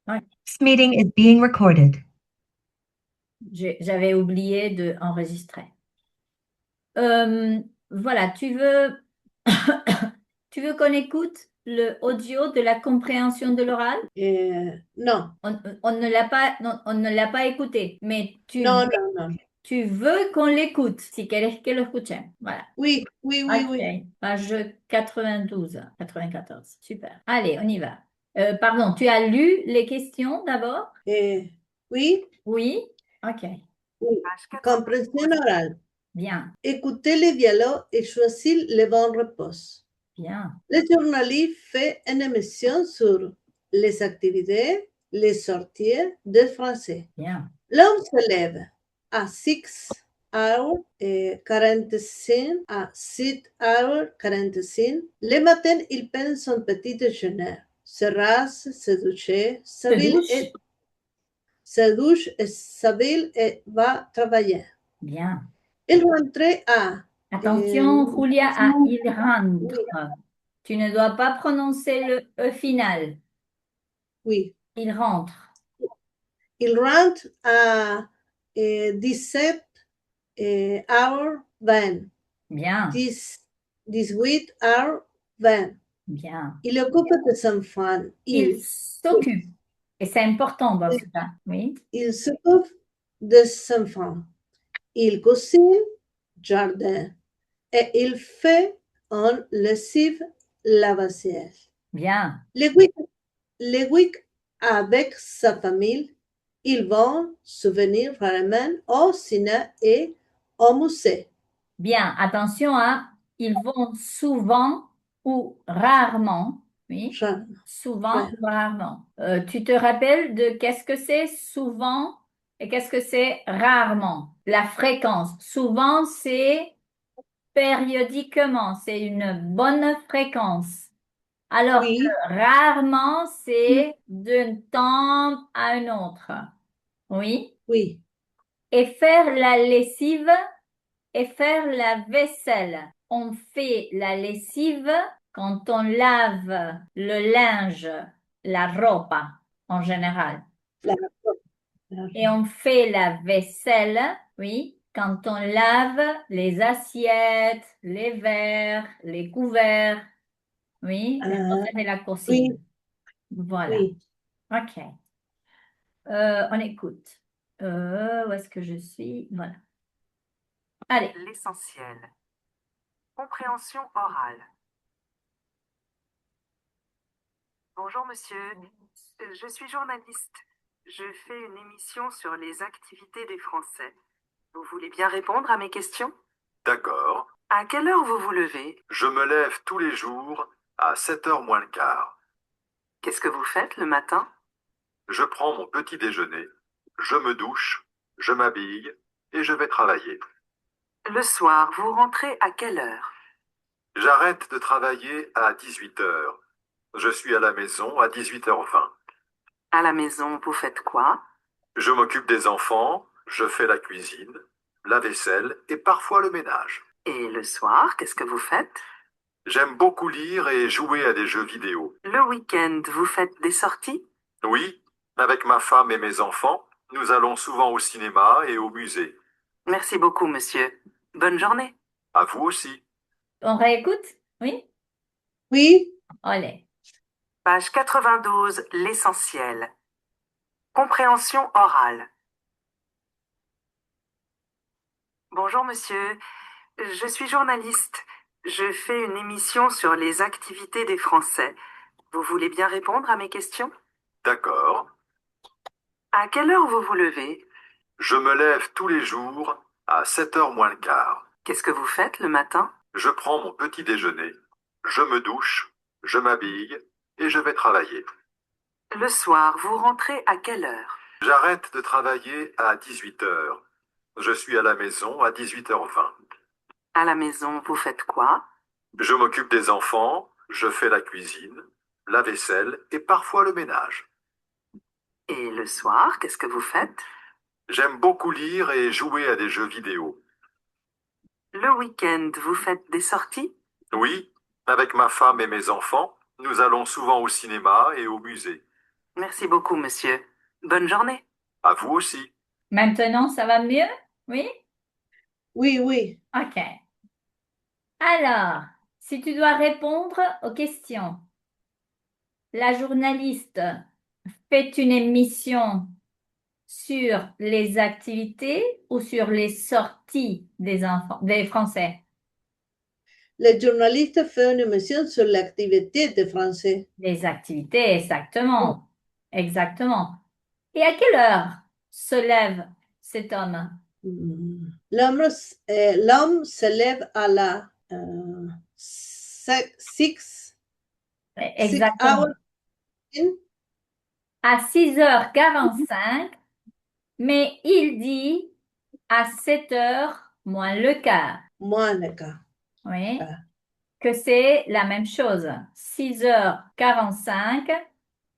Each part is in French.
Ouais. This meeting is being recorded. J'avais oublié de enregistrer. Euh, voilà, tu veux qu'on écoute le audio de la compréhension de l'oral? No, On ne l'a pas, non, on ne l'a pas écouté, mais no, no, no. tu veux qu'on l'écoute, si quieres que lo escuchen. Voilà. Oui, oui, oui, oui. Ok, page 92, 94. Super. Allez, on y va. Pardon, tu as lu les questions d'abord? Oui, Oui? Ok, oui. Compréhension orale. bien, Écoutez les dialogues et choisissez les bonnes réponses. bien, Le journaliste fait une émission sur les activités, les sorties de français. bien. L'homme se lève à 6h 45 à 7h 45. Le matin, il prend son petit déjeuner. Se rase, se douche, Se douche? s'habille et va travailler. Bien. Il rentre à Attention, Julia, à il oui, rentre. Tu ne dois pas prononcer le E final. oui. Il rentre. Il rentre à 17h20. Bien, 18h20. bien. Il occupe des enfants. Il s'occupe. Et c'est important, Bafouka. Oui, Il s'occupe des enfants. Il cuisine, jardin. Et il fait un lessive la vaisselle. bien, Les week avec sa famille, ils vont se venir rarement au cinéma et au musée. bien. Attention à, ils vont souvent ou rarement. Oui, Rarement. souvent ou rarement. Tu te rappelles de qu'est-ce que c'est souvent et qu'est-ce que c'est rarement? La fréquence. Souvent, c'est périodiquement, c'est une bonne fréquence. Alors Oui, que rarement, c'est d'un temps à un autre. Oui. oui, Et faire la lessive et faire la vaisselle. On fait la lessive quand on lave le linge, la ropa en général. la, la- Et on fait la vaisselle, oui, quand on lave les assiettes, les verres, les couverts. Oui, les ah, cosas de la oui, cocina. Voilà. oui. OK. On écoute. Où est-ce que je suis? Voilà. Allez. L'essentiel. Compréhension orale. Bonjour monsieur, je suis journaliste. Je fais une émission sur les activités des Français. Vous voulez bien répondre à mes questions? D'accord. À quelle heure vous vous levez? Je me lève tous les jours à 7h moins le quart. Qu'est-ce que vous faites le matin? Je prends mon petit déjeuner, je me douche, je m'habille et je vais travailler. Le soir, vous rentrez à quelle heure? J'arrête de travailler à 18h. Je suis à la maison à 18h20. À la maison, vous faites quoi? Je m'occupe des enfants, je fais la cuisine, la vaisselle et parfois le ménage. Et le soir, qu'est-ce que vous faites? J'aime beaucoup lire et jouer à des jeux vidéo. Le week-end, vous faites des sorties? Oui, avec ma femme et mes enfants, nous allons souvent au cinéma et au musée. Merci beaucoup, monsieur. Bonne journée. À vous aussi. On réécoute? Oui? Oui, Allez. Page 92, l'essentiel. Compréhension orale. Bonjour monsieur, je suis journaliste. Je fais une émission sur les activités des Français. Vous voulez bien répondre à mes questions? D'accord. À quelle heure vous vous levez? Je me lève tous les jours à 7h moins le quart. Qu'est-ce que vous faites le matin? Je prends mon petit déjeuner, je me douche, je m'habille et je vais travailler. Le soir, vous rentrez à quelle heure? J'arrête de travailler à 18h. Je suis à la maison à 18h20. À la maison, vous faites quoi? Je m'occupe des enfants, je fais la cuisine, la vaisselle et parfois le ménage. Et le soir, qu'est-ce que vous faites? J'aime beaucoup lire et jouer à des jeux vidéo. Le week-end, vous faites des sorties? Oui, avec ma femme et mes enfants, nous allons souvent au cinéma et au musée. Merci beaucoup, monsieur. Bonne journée. À vous aussi. Maintenant, ça va mieux? Oui? Oui, oui. OK. Alors, si tu dois répondre aux questions, la journaliste fait une émission sur les activités ou sur les sorties des enfants, des Français? Le journaliste fait une émission sur l'activité de français. Les activités, exactement. Exactement. Et à quelle heure se lève cet homme? L'homme se lève à la 6 Exactement. hours in, À 6h45, mais il dit à 7h moins le quart. moins le quart. Oui, Ah, que c'est la même chose. 6h45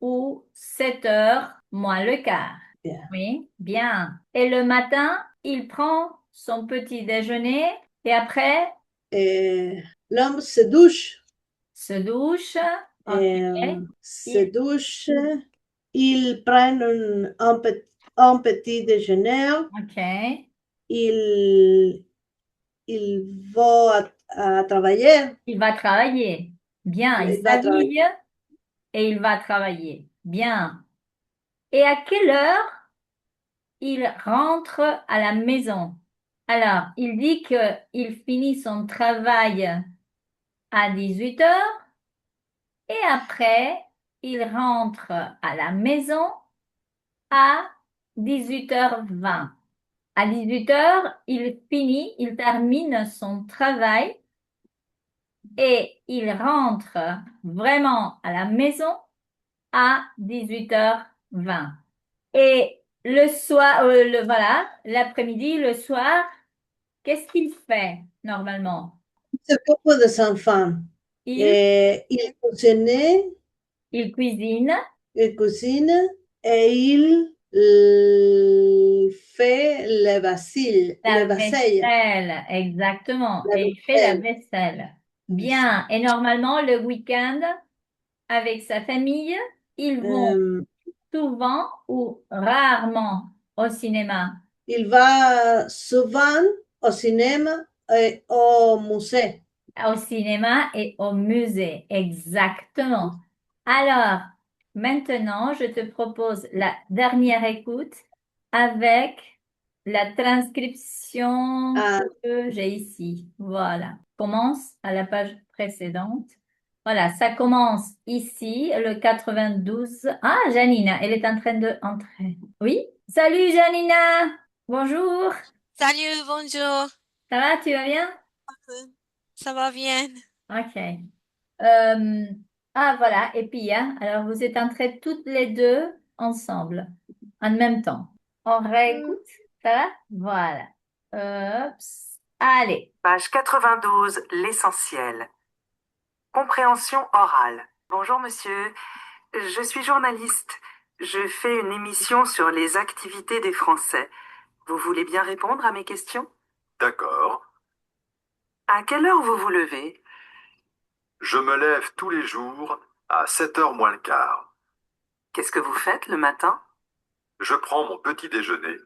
ou 7h moins le quart. bien. Oui, bien. Et le matin, il prend son petit déjeuner et après Et l'homme se douche. se douche. Et, Ok. se douche. Il prend un petit déjeuner. Ok. Il, il va à travailler. Il va travailler. Bien. Il Il va travailler. s'habille et il va travailler. Bien. Et à quelle heure il rentre à la maison? Alors, il dit que il finit son travail à 18h et après, il rentre à la maison à 18h20. À 18h, il termine son travail et il rentre vraiment à la maison à 18h20. Et le soir, voilà, l'après-midi, le soir, qu'est-ce qu'il fait normalement? Il s'occupe des enfants. Il, Et il cuisine, il cuisine et il fait la le vaisselle, vaisselle, exactement, la et il fait la vaisselle, vaisselle. la vaisselle. Bien. Et normalement, le week-end, avec sa famille, ils vont Euh, souvent ou rarement au cinéma. il va souvent au cinéma et au musée. Au cinéma et au musée, exactement. Alors, maintenant, je te propose la dernière écoute avec la transcription Ah, que j'ai ici. Voilà. Commence à la page précédente. Voilà, ça commence ici, le 92. Ah, Janina, elle est en train de entrer. Oui? Salut, Janina! Bonjour! Salut, bonjour. Ça va, tu vas bien? Ça va bien? Ok. Euh, ah, voilà. Et puis, hein, alors vous êtes entrées toutes les deux ensemble, en même temps. On réécoute, ça va? Voilà. Oups. Allez. Page 92, l'essentiel. Compréhension orale. Bonjour, monsieur. Je suis journaliste. Je fais une émission sur les activités des Français. Vous voulez bien répondre à mes questions? D'accord. À quelle heure vous vous levez? Je me lève tous les jours à 7h moins le quart. Qu'est-ce que vous faites le matin? Je prends mon petit déjeuner,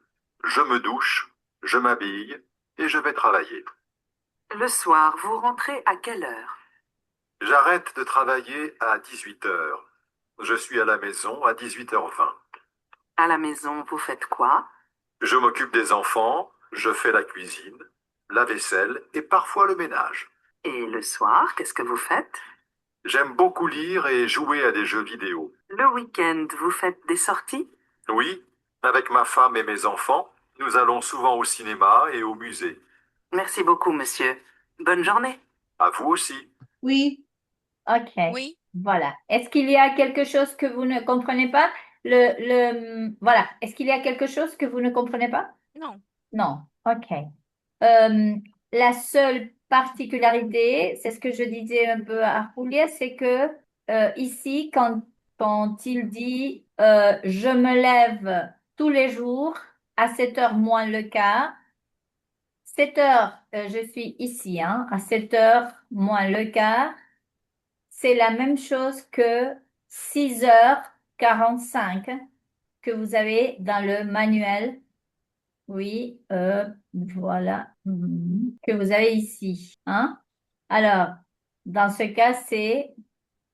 je me douche, je m'habille et je vais travailler. Le soir, vous rentrez à quelle heure? J'arrête de travailler à 18h. Je suis à la maison à 18h20. À la maison, vous faites quoi? Je m'occupe des enfants, je fais la cuisine, la vaisselle et parfois le ménage. Et le soir, qu'est-ce que vous faites? J'aime beaucoup lire et jouer à des jeux vidéo. Le week-end, vous faites des sorties? Oui, avec ma femme et mes enfants, nous allons souvent au cinéma et au musée. Merci beaucoup, monsieur. Bonne journée. À vous aussi. oui, Ok. Oui, Voilà. Est-ce qu'il y a quelque chose que vous ne comprenez pas? Voilà. Est-ce qu'il y a quelque chose que vous ne comprenez pas? non. Non. Ok. Euh, la seule particularité, c'est ce que je disais un peu à Julia, c'est que ici, quand il dit je me lève tous les jours à 7h moins le quart, 7h, je suis ici, hein, à 7h moins le quart, c'est la même chose que 6h 45 que vous avez dans le manuel. Oui, voilà, que vous avez ici. Hein? Alors, dans ce cas, c'est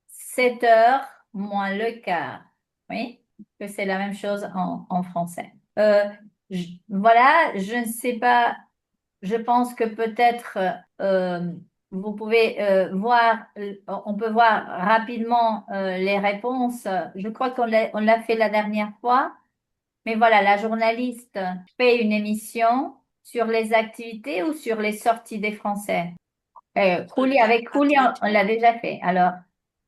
7 heures moins le quart. Oui, que c'est la même chose en français. Voilà, je ne sais pas, je pense que peut-être vous pouvez voir, on peut voir rapidement les réponses. Je crois on l'a fait la dernière fois. Mais voilà, la journaliste fait une émission sur les activités ou sur les sorties des Français. Avec Julie, on l'a déjà fait. Alors,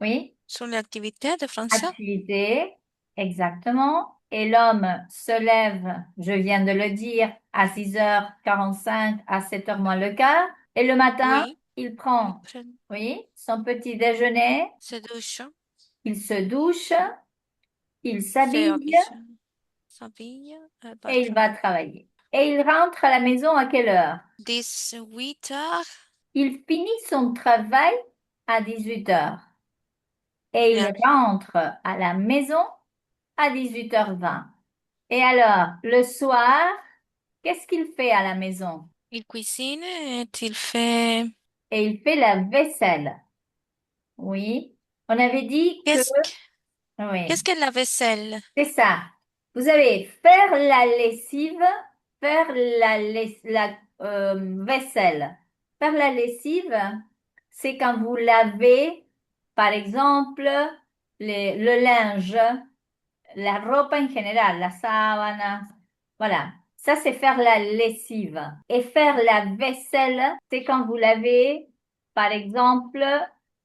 oui, Sur l'activité de français? activité, exactement. Et l'homme se lève, je viens de le dire, à 6h45, à 7h moins le quart. Et le matin, Oui. il prend, oui, son petit déjeuner, Se douche. il se douche, il Se s'habille s'habille. et il va travailler. Et il rentre à la maison à quelle heure? 18 heures. Il finit son travail à 18 heures et il Bien. rentre à la maison à 18h20. Et alors, le soir, qu'est-ce qu'il fait à la maison? Il cuisine et il fait. Et il fait la vaisselle. Oui, on avait dit que, Qu'est-ce oui, que la vaisselle? c'est ça. Vous avez faire la lessive, faire la vaisselle. Faire la lessive, c'est quand vous lavez, par exemple, le linge, la ropa en général, la sábana. Voilà. Ça, c'est faire la lessive. Et faire la vaisselle, c'est quand vous lavez, par exemple,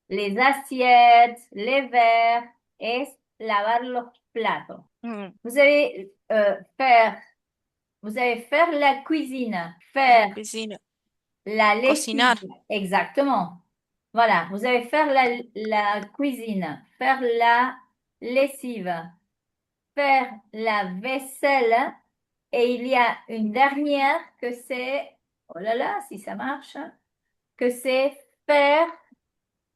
les assiettes, les verres, es lavar los platos. Hmm. Vous avez faire la cuisine, La faire cuisine. la Cocinar. lessive. Exactement. Voilà, vous allez faire la cuisine, faire la lessive, faire la vaisselle. Et il y a une dernière que c'est, oh là là, si ça marche, que c'est faire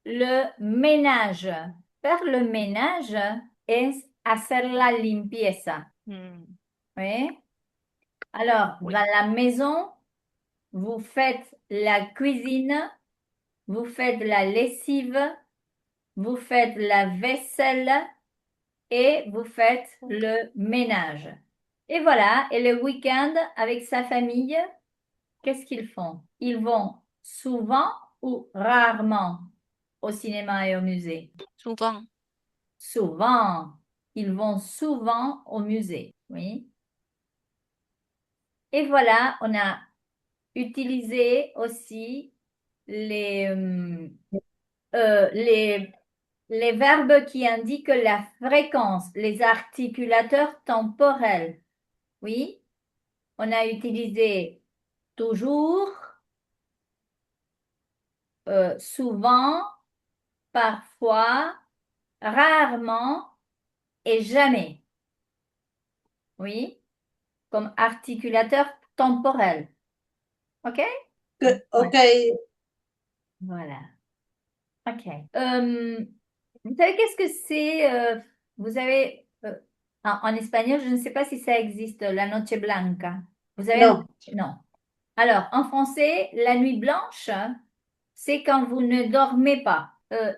le ménage. Faire le ménage es hacer la limpieza. Hmm. Oui. Alors, Oui. dans la maison, vous faites la cuisine, vous faites la lessive, vous faites la vaisselle et vous faites le ménage. Et voilà, et le week-end avec sa famille, qu'est-ce qu'ils font? Ils vont souvent ou rarement au cinéma et au musée? Souvent. Souvent. Ils vont souvent au musée, oui. Et voilà, on a utilisé aussi les, euh, les, les verbes qui indiquent la fréquence, les articulateurs temporels. Oui, on a utilisé toujours, souvent, parfois, rarement et jamais. Oui, comme articulateur temporel. OK? Ok, Voilà. OK. Vous savez qu'est-ce que c'est? Vous avez, en espagnol, je ne sais pas si ça existe, la noche blanca. Vous avez no, non. Alors, en français, la nuit blanche, c'est quand vous ne dormez pas.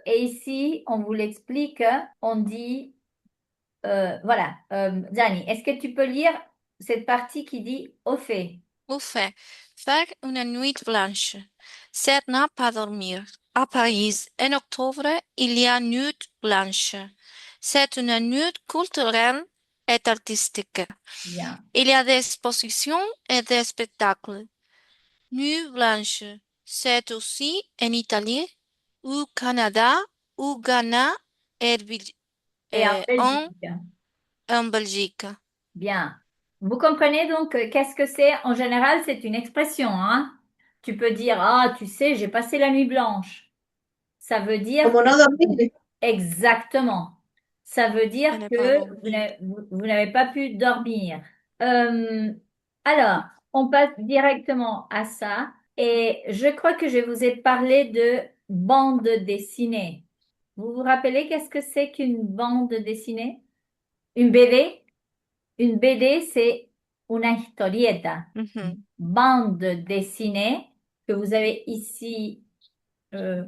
Et ici, on vous l'explique, on dit, voilà, Dani, est-ce que tu peux lire cette partie qui dit au fait? Au fait, faire une nuit blanche, c'est ne pas dormir. À Paris, en octobre, il y a nuit blanche. C'est une nuit culturelle et artistique. Bien. Il y a des expositions et des spectacles. Nuit blanche, c'est aussi en Italie, au Canada, au Ghana et Et en en Belgique? Belgique. Bien. Vous comprenez donc qu'est-ce que c'est? En général, c'est une expression, hein? Tu peux dire, ah, tu sais, j'ai passé la nuit blanche. Ça veut dire como no dormir. exactement. Ça veut dire Je n'ai pas que dormi. vous n'avez pas pu dormir. Euh, alors, on passe directement à ça. Et je crois que je vous ai parlé de bande dessinée. Vous vous rappelez qu'est-ce que c'est qu'une bande dessinée? Une BD, une BD, c'est una historieta. Ujú. Bande dessinée, que vous avez ici euh,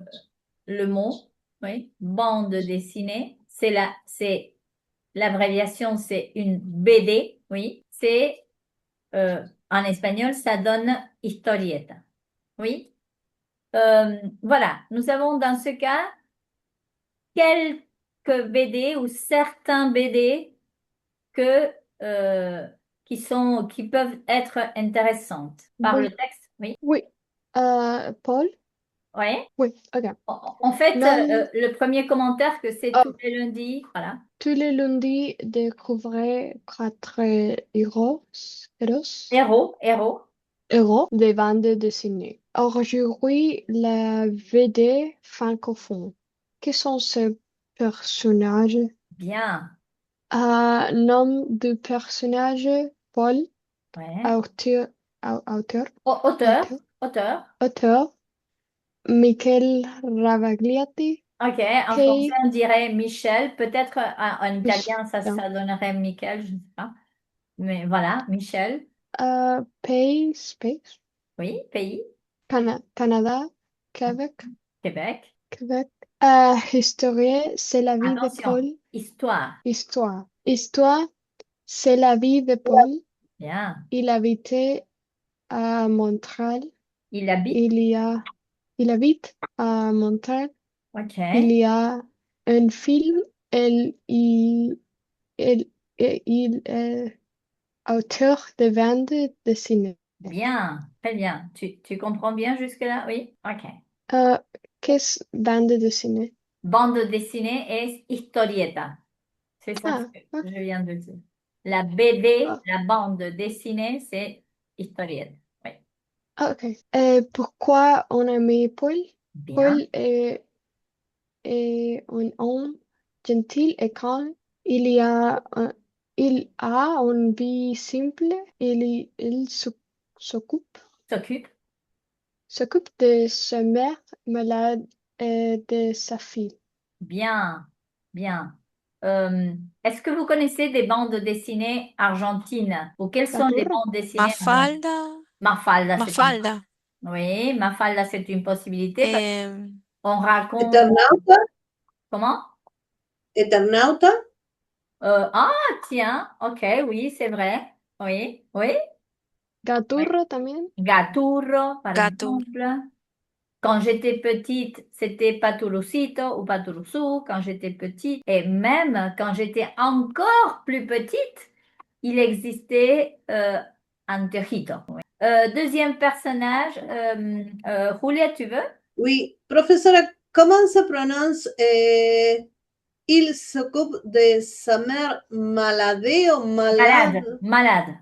le mot, oui, bande dessinée, c'est l'abréviation, c'est une BD, oui, c'est en espagnol, ça donne historieta, oui. Voilà, nous avons dans ce cas quelques BD ou certains BD que, euh, qui peuvent être intéressantes par le Oui, texte, oui. oui. Paul? Oui. Oui, ok. En fait, Nomme le premier commentaire que c'est tous les lundis, voilà. tous les lundis découvrez 4 héros, Héros. héros de bande dessinée. Aujourd'hui, la VD francophone. Qui sont ces personnages? Bien. Nom du personnage, Paul, Ouais. auteur, auteur, Auteur. auteur, Auteur. auteur, Michel Ravagliati, Ok. En français, Pay, on dirait Michel. Peut-être en italien, Michel, ça donnerait Michel, je ne sais pas. Mais voilà, Michel. Pay, Space, Oui. Pays. Canada, Québec, Québec. Québec. Historien, c'est la vie de Attention. Paul. Histoire. Histoire. Histoire, c'est la vie de Paul. Bien. Il habitait à Montréal. Il habite. Il habite à Montréal. Ok. Il y a un film. Il, il, il, il est auteur de bande dessinée. Bien. Très bien. Tu comprends bien jusque-là? Oui. Ok. Euh, Qu'est-ce bande dessinée? Bande dessinée est historieta. C'est ça ce Ah, que ok. je viens de dire. La BD, Ah, la bande dessinée, c'est historiette. Oui. ok. Pourquoi on a mis Paul? Bien. Paul est un homme gentil et calme. Il y a, un- il a une vie simple. Il s'occupe S'occupe. s'occupe de sa mère malade et de sa fille. Bien. Bien. Est-ce que vous connaissez des bandes dessinées argentines? Ou quelles sont les Gaturro? bandes dessinées argentines? Mafalda, Mafalda, Mafalda. oui, Mafalda, c'est une possibilité parce em, qu'on raconte, Eternauta, comment? Eternauta, Ah, tiens, ok, oui, c'est vrai. Oui, oui, oui. Gaturro también. Gaturro, par Gato. exemple. Quand j'étais petite, c'était Paturucito ou Paturuzú quand j'étais petite. Et même quand j'étais encore plus petite, il existait Antojito. Oui. Deuxième personnage, Julia, tu veux? oui. Professora, comment se prononce il s'occupe de sa mère malade ou Malade, malade? malade,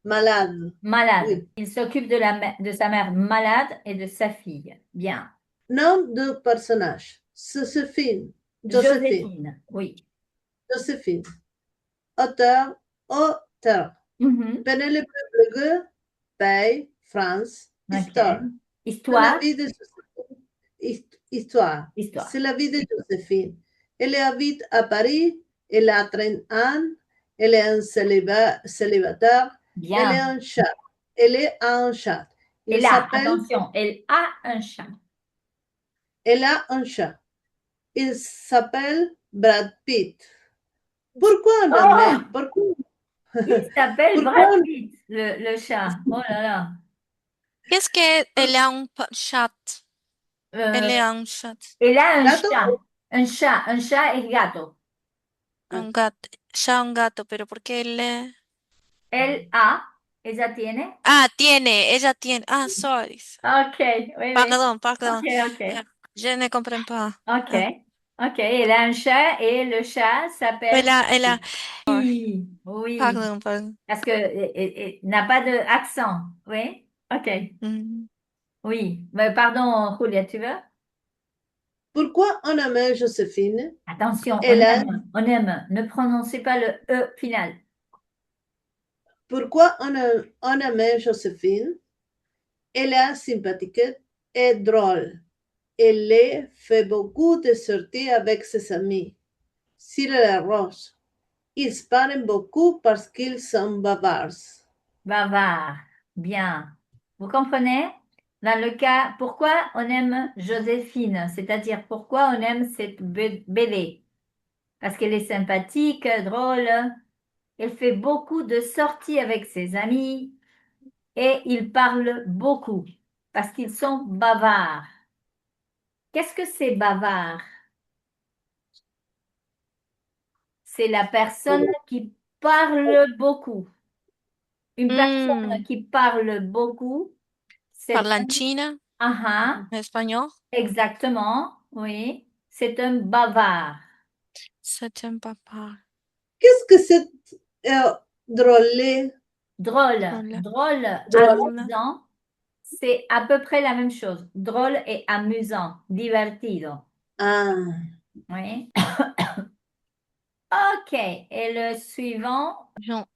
Malade, malade. oui. Il s'occupe de sa mère malade et de sa fille. Bien. Nom du personnage. Joséphine. Joséphine. Joséphine, oui. Joséphine. Auteur. Auteur. Mhm. Penelope Blegue. Pays. France. Ok. Histoire. C'est la Histoire, vie de Joséphine. Histoire. histoire. C'est la vie de Joséphine. Elle habite à Paris. Elle a 30 ans. Elle est un célibataire. Elle est Bien. un chat. Elle est un chat. Il Elle a, s'appelle. attention, elle a un chat. Elle a un chat. Il s'appelle Brad Pitt. Pourquoi on a Oh, mis, pourquoi, il s'appelle pourquoi Brad Pitt, le chat. Oh là là. Qu'est-ce que elle a un chat? Euh, Elle a un chat. elle a un gato? chat. Un chat et gato. Ah, Un gato. Ya un gato, pero ¿por qué él? Elle a, ella tiene. Ah, tiene, ella tiene. Ah, sorry. Ok, oui, oui. Pardon, Ok, pardon. ok. Je ne comprends pas. Ok, Ah. ok. Elle a un chat et le chat s'appelle. Elle a. Sorry. Oui, oui. Pardon, pardon. Parce que n'a pas de accent. Oui. Ok. Mm. Oui. Mais pardon, Julia, tu veux? pourquoi on a mis Joséphine? Attention, Elle a, on aime. Ne prononcez pas le E final. pourquoi on a mis Joséphine? Elle est sympathique et drôle. Elle fait beaucoup de sorties avec ses amis. Cyril Rose. Ils parlent beaucoup parce qu'ils sont bavards. Bavard. Bien. Vous comprenez? Dans le cas, pourquoi on aime Joséphine? C'est-à-dire, pourquoi on aime cette bébé? Parce qu'elle est sympathique, drôle. Elle fait beaucoup de sorties avec ses amis et ils parlent beaucoup parce qu'ils sont bavards. Qu'est-ce que c'est bavard? C'est la personne qui parle beaucoup. Une personne qui parle beaucoup, c'est Parlanchina, ah, espagnol, exactement, oui, c'est un bavard. c'est un papa. Qu'est-ce que c'est drôle? Drôle, Drôle. drôle, Drôle. amusant, c'est à peu près la même chose. Drôle et amusant, divertido. Ah, Oui. Ok, et le suivant, Jean.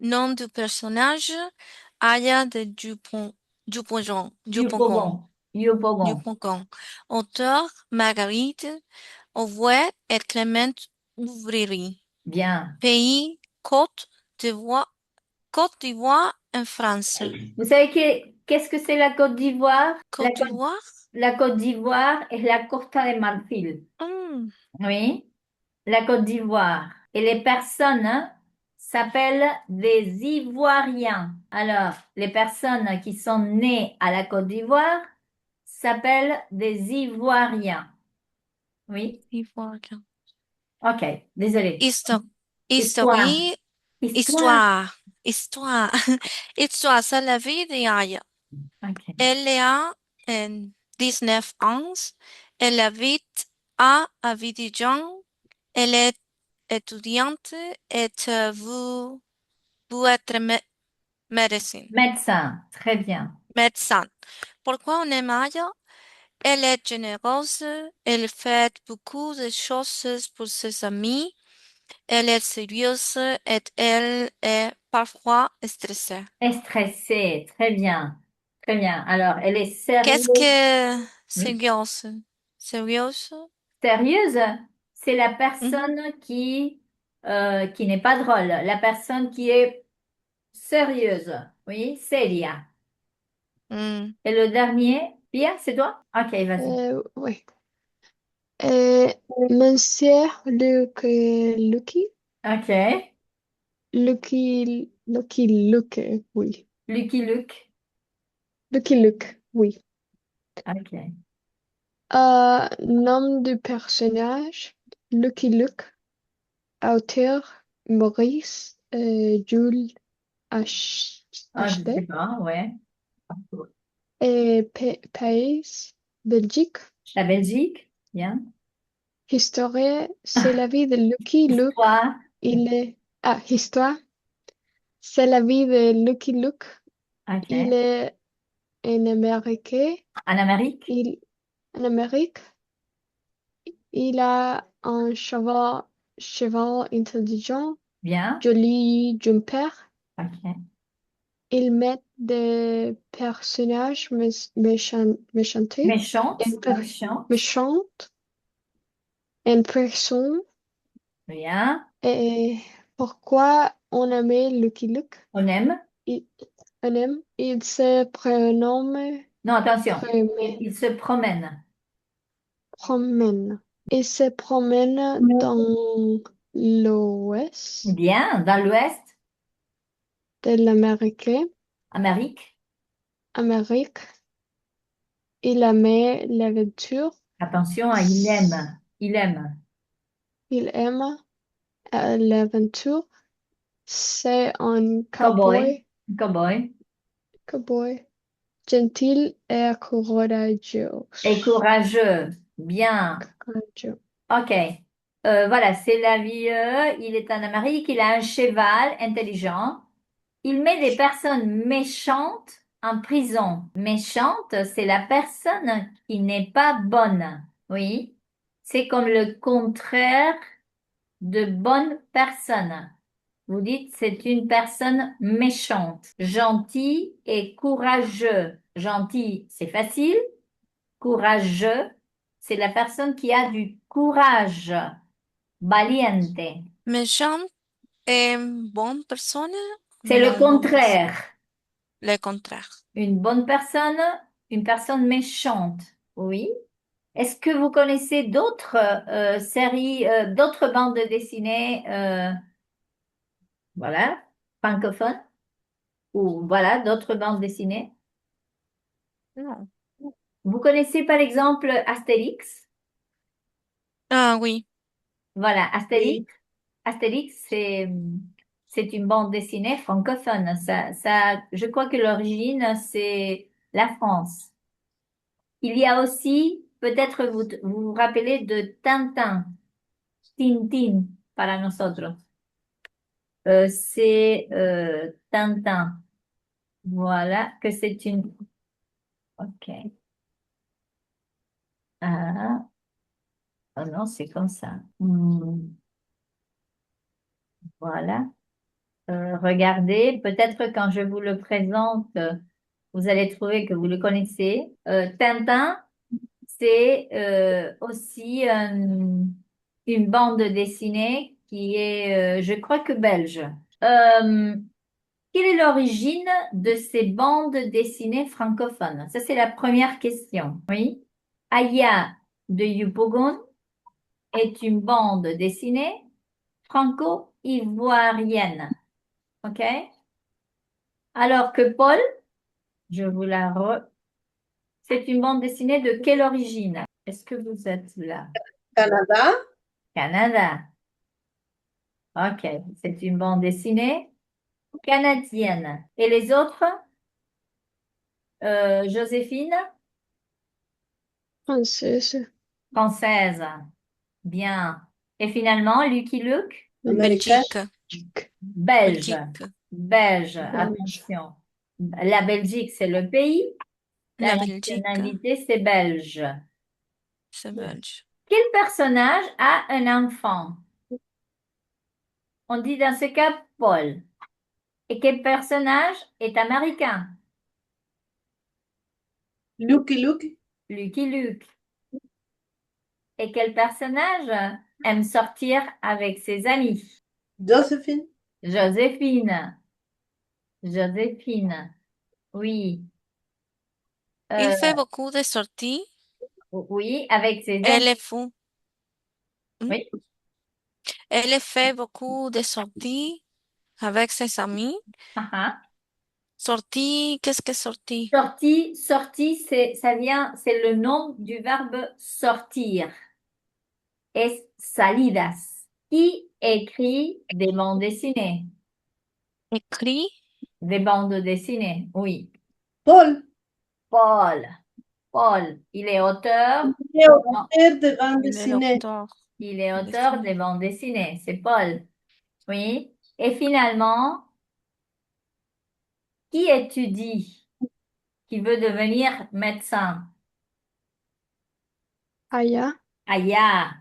Nom du personnage, Aya de Dupont-Jean. Yupogon. Yupogon. Dupont-Gon. Auteur, Marguerite Auvois et Clément Ouvriry. Bien. Pays, Côte d'Ivoire en France. Vous savez qu'est-ce que c'est la Côte d'Ivoire? Côte d'Ivoire? La Côte d'Ivoire est la Costa de Marfil. Hmm, Oui, la Côte d'Ivoire. Et les personnes s'appellent des Ivoiriens. Alors, les personnes qui sont nées à la Côte d'Ivoire s'appellent des Ivoiriens. Oui, Ivoirien. ok, désolé. Histoire. Histoire. Histoire. Histoire. Histoire. Histoire. Histoire, c'est la vie d'Aya. Ok. Elle a 19 ans. Elle habite à Abidjan. Elle est étudiante et vous êtes médecin. Médecin, très bien. Médecin. Pourquoi on aime Aya? Elle est généreuse. Elle fait beaucoup de choses pour ses amis. Elle est sérieuse et elle est parfois stressée. Et stressée, très bien. Très bien. Alors, elle est Qu'est-ce sérieuse. que Oui. sérieuse? Sérieuse? Sérieuse, c'est la Mhm. personne qui n'est pas drôle, la personne qui est sérieuse. Oui, seria. Mm. Et le dernier, Pia, c'est toi? Ok, vas-y. Ouais. Monsieur Lucky, Ok. Lucky, oui. Lucky Luke. Lucky Luke, oui. Ok. Nom du personnage, Lucky Luke. Auteur, Maurice Jules Ah, je sais HD. pas, ouais. Et pays, Belgique. La Belgique, bien. Histoire, c'est la vie de Lucky Luke. Histoire, Il est... Ah, histoire, c'est la vie de Lucky Luke. Il ok. est en Amérique. En Amérique, Il... En Amérique, il a un cheval intelligent, bien. joli jumper. Ok. Il met des personnages méchantés, Méchante, une per- méchante, méchante, une personne. bien. Et pourquoi on aimait Lucky Luke? On aime. Il, on aime. Il se prénomme, Non, attention. promène, Il se promène. promène. Il se promène dans l'ouest Bien. Dans l'Ouest, de l'Amérique. Amérique. Amérique. Il aimait l'aventure. Attention, hein, il aime. Il aime. Il aime l'aventure. C'est un Cowboy. cowboy, Cowboy. cowboy, gentil et courageux. Et courageux. Bien. Courageux. OK. Voilà, c'est la vie. Il est en Amérique. Il a un cheval intelligent. Il met des personnes méchantes en prison. Méchante, c'est la personne qui n'est pas bonne. Oui. C'est comme le contraire de bonne personne. Vous dites, c'est une personne méchante. Gentil et courageux. Gentil, c'est facile. Courageux, c'est la personne qui a du courage. Valiente. Méchant est bonne personne? C'est le Non, bonne personne. contraire. Le contraire. Une bonne personne, une personne méchante. Oui. Est-ce que vous connaissez d'autres séries, d'autres bandes dessinées, voilà, francophones, ou voilà, d'autres bandes dessinées? Non. Vous connaissez par exemple Astérix? Ah oui. Voilà, Astérix. Oui. Astérix, c'est une bande dessinée francophone. Je crois que l'origine, c'est la France. Il y a aussi, peut-être vous vous rappelez de Tintin, Tintin, para nosotros. C'est Tintin. Voilà, que c'est une... Ok. Ah, oh non, c'est comme ça. Voilà. Regardez, peut-être quand je vous le présente, vous allez trouver que vous le connaissez. Tintin, c'est aussi une bande dessinée qui est, je crois que belge. Euh, Quelle est l'origine de ces bandes dessinées francophones? Ça, c'est la première question. Oui. Aya de Yupougon est une bande dessinée franco-ivoirienne. OK? Alors que Paul, je vous la re... C'est une bande dessinée de quelle origine? Est-ce que vous êtes là? Canadá. Canada. OK. C'est une bande dessinée canadienne. Et les autres? Joséphine? Française. Française. Bien. Et finalement, Lucky Luke? Américaine. Belgique. Belge. Belgique. Belge. Belge. Attention. La Belgique, c'est le pays. La La Belgique, nationalité, c'est belge. c'est belge. Quel personnage a un enfant? On dit dans ce cas Paul. Et quel personnage est américain? Lucky Luke. Lucky Luke. Et quel personnage aime sortir avec ses amis? Josephine. Joséphine. Joséphine. Oui. Il Euh, fait beaucoup de sorties. oui, avec ses Elle amis. est fou. Oui. Elle fait beaucoup de sorties avec ses amis. Ah, ah. Sortie, qu'est-ce que sortie? Sortie, c'est le nom du verbe sortir. Es salidas. Qui écrit des bandes dessinées? Écrit, Des bandes dessinées, oui. Paul. Paul. Paul, il est auteur. Il est Non, auteur de bande il est dessinée. l'auteur. il est auteur des bandes dessinées. C'est Paul. Oui. Et finalement, qui étudie? Qui veut devenir médecin? Aya. Aya.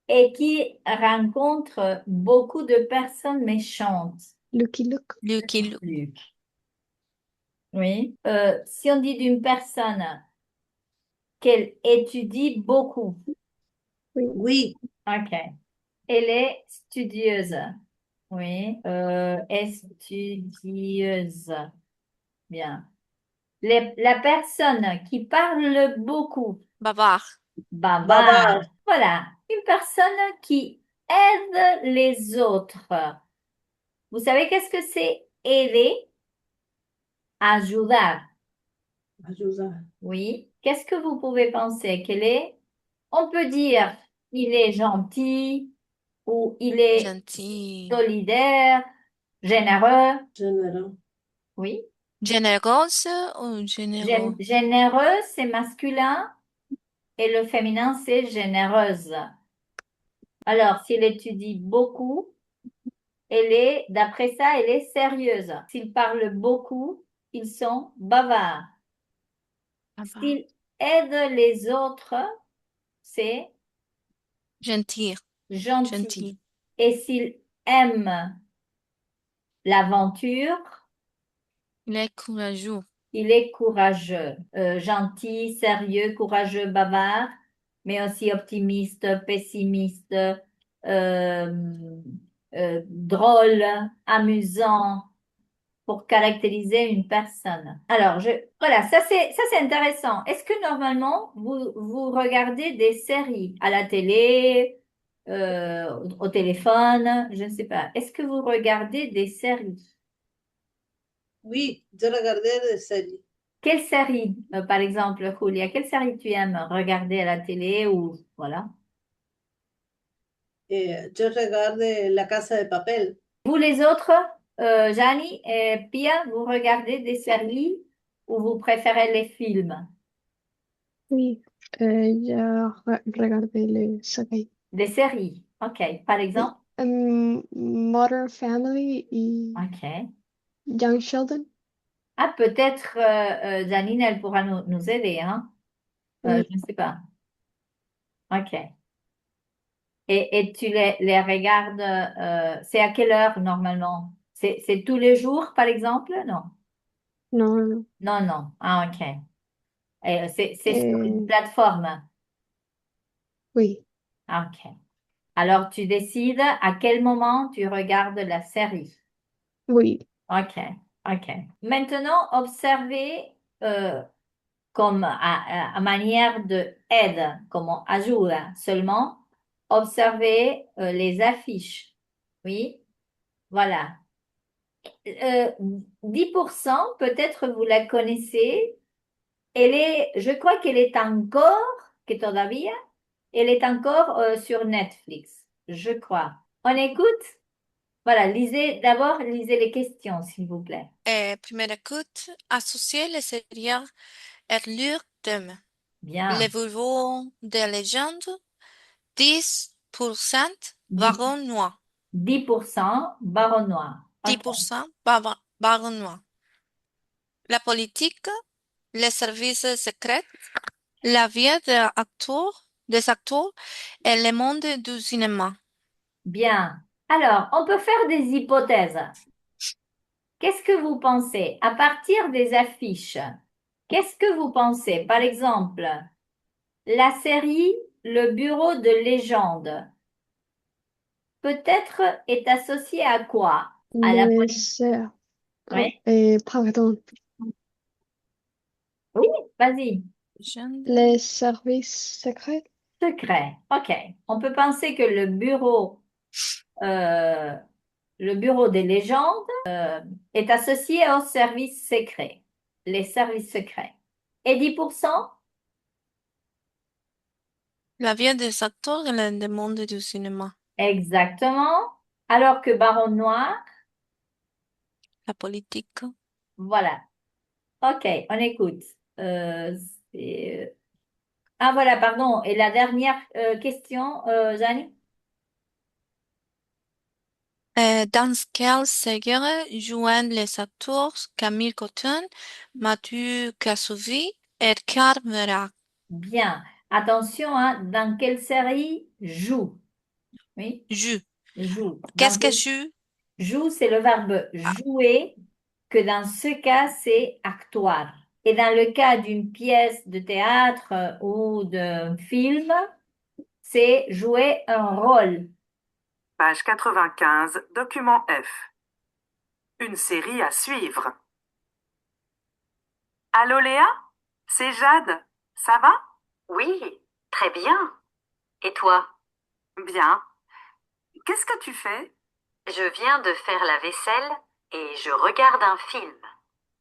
Et qui rencontre beaucoup de personnes méchantes. Lucky Luke. Lucky Luke. Luc. Oui. Si on dit d'une personne qu'elle étudie beaucoup, Oui. ok. Elle est studieuse. Oui. Studieuse. Bien. La personne qui parle beaucoup, Bavard. bavard. Bavard. Voilà. Une personne qui aide les autres. Vous savez qu'est-ce que c'est aider? Ayudar. Ayuda. Oui. Qu'est-ce que vous pouvez penser qu'elle est? On peut dire il est gentil ou il est Gentil. solidaire, généreux. Généreux. Oui. Généreuse ou généreux? Généreux, c'est masculin et le féminin, c'est généreuse. Alors, s'il étudie beaucoup, d'après ça, elle est sérieuse. S'ils parlent beaucoup, ils sont bavards. Bavard. S'ils aident les autres, c'est Gentil. gentil. Gentil. Et s'ils aiment l'aventure, Il est courageux. il est courageux, gentil, sérieux, courageux, bavard, mais aussi optimiste, pessimiste, drôle, amusant pour caractériser une personne. Alors, voilà, ça c'est intéressant. Est-ce que normalement vous regardez des séries à la télé, au téléphone, je ne sais pas. Est-ce que vous regardez des séries? Oui, je regardais des séries. Quelle série, par exemple, Julia, quelle série tu aimes regarder à la télé ou voilà? Je regarde La Casa de Papel. Vous les autres, Jani et Pia, vous regardez des séries ou vous préférez les films? Oui, regardé les séries. Des séries, ok. Par Oui. exemple, Modern Family et ok. Young Sheldon. Ah, peut-être Janine, elle pourra nous aider, hein? Oui, Je ne sais pas. Ok. Et tu les regardes, c'est à quelle heure normalement? C'est tous les jours, par exemple? Non. non, non. Non, non. Ah, ok. Et c'est sur une Euh, plateforme. oui, Ah, ok. Alors, tu décides à quel moment tu regardes la série. oui, Ok, ok. Maintenant, observez comme à manière de aide, comme ajout seulement, observez les affiches. Oui, voilà. 10%, peut-être vous la connaissez. Je crois qu'elle est encore, que todavía, elle est encore sur Netflix, je crois. On écoute? Voilà, lisez les questions, s'il vous plaît. Première écoute, associer les séries et leur thème. Le Bien. bureau de légende, 10% 10, Baron Noir. 10% baron noir. OK. 10% Baron Noir. La politique, les services secrets, la vie des acteurs et le monde du cinéma. Bien. Alors, on peut faire des hypothèses. Qu'est-ce que vous pensez? À partir des affiches, qu'est-ce que vous pensez? Par exemple, la série Le Bureau de légende, peut-être est associée à quoi? À la les politique. ser- oh, Oui, pardon, oui, vas-y. Légende. les services secrets. Secret. OK. On peut penser que euh, le bureau des légendes est associé aux services secrets, les services secrets. Et 10%? La vie des acteurs et le monde du cinéma. Exactement. Alors que Baron Noir, La politique. voilà. OK, on écoute. Euh, c'est- ah voilà, pardon. Et la dernière question, Janie? Dans quelle série jouent les acteurs Camille Cotton, Mathieu Kassovitz et Karl Merak? Bien. Attention, hein, dans quelle série joue? Oui, Joue. joue. Qu'est-ce que joue? Joue, c'est le verbe jouer, que dans ce cas, c'est actoire. Et dans le cas d'une pièce de théâtre ou d'un film, c'est jouer un rôle. Page 95, document F. Une série à suivre. Allô Léa? C'est Jade. Ça va? Oui, très bien. Et toi? Bien. Qu'est-ce que tu fais? Je viens de faire la vaisselle et je regarde un film.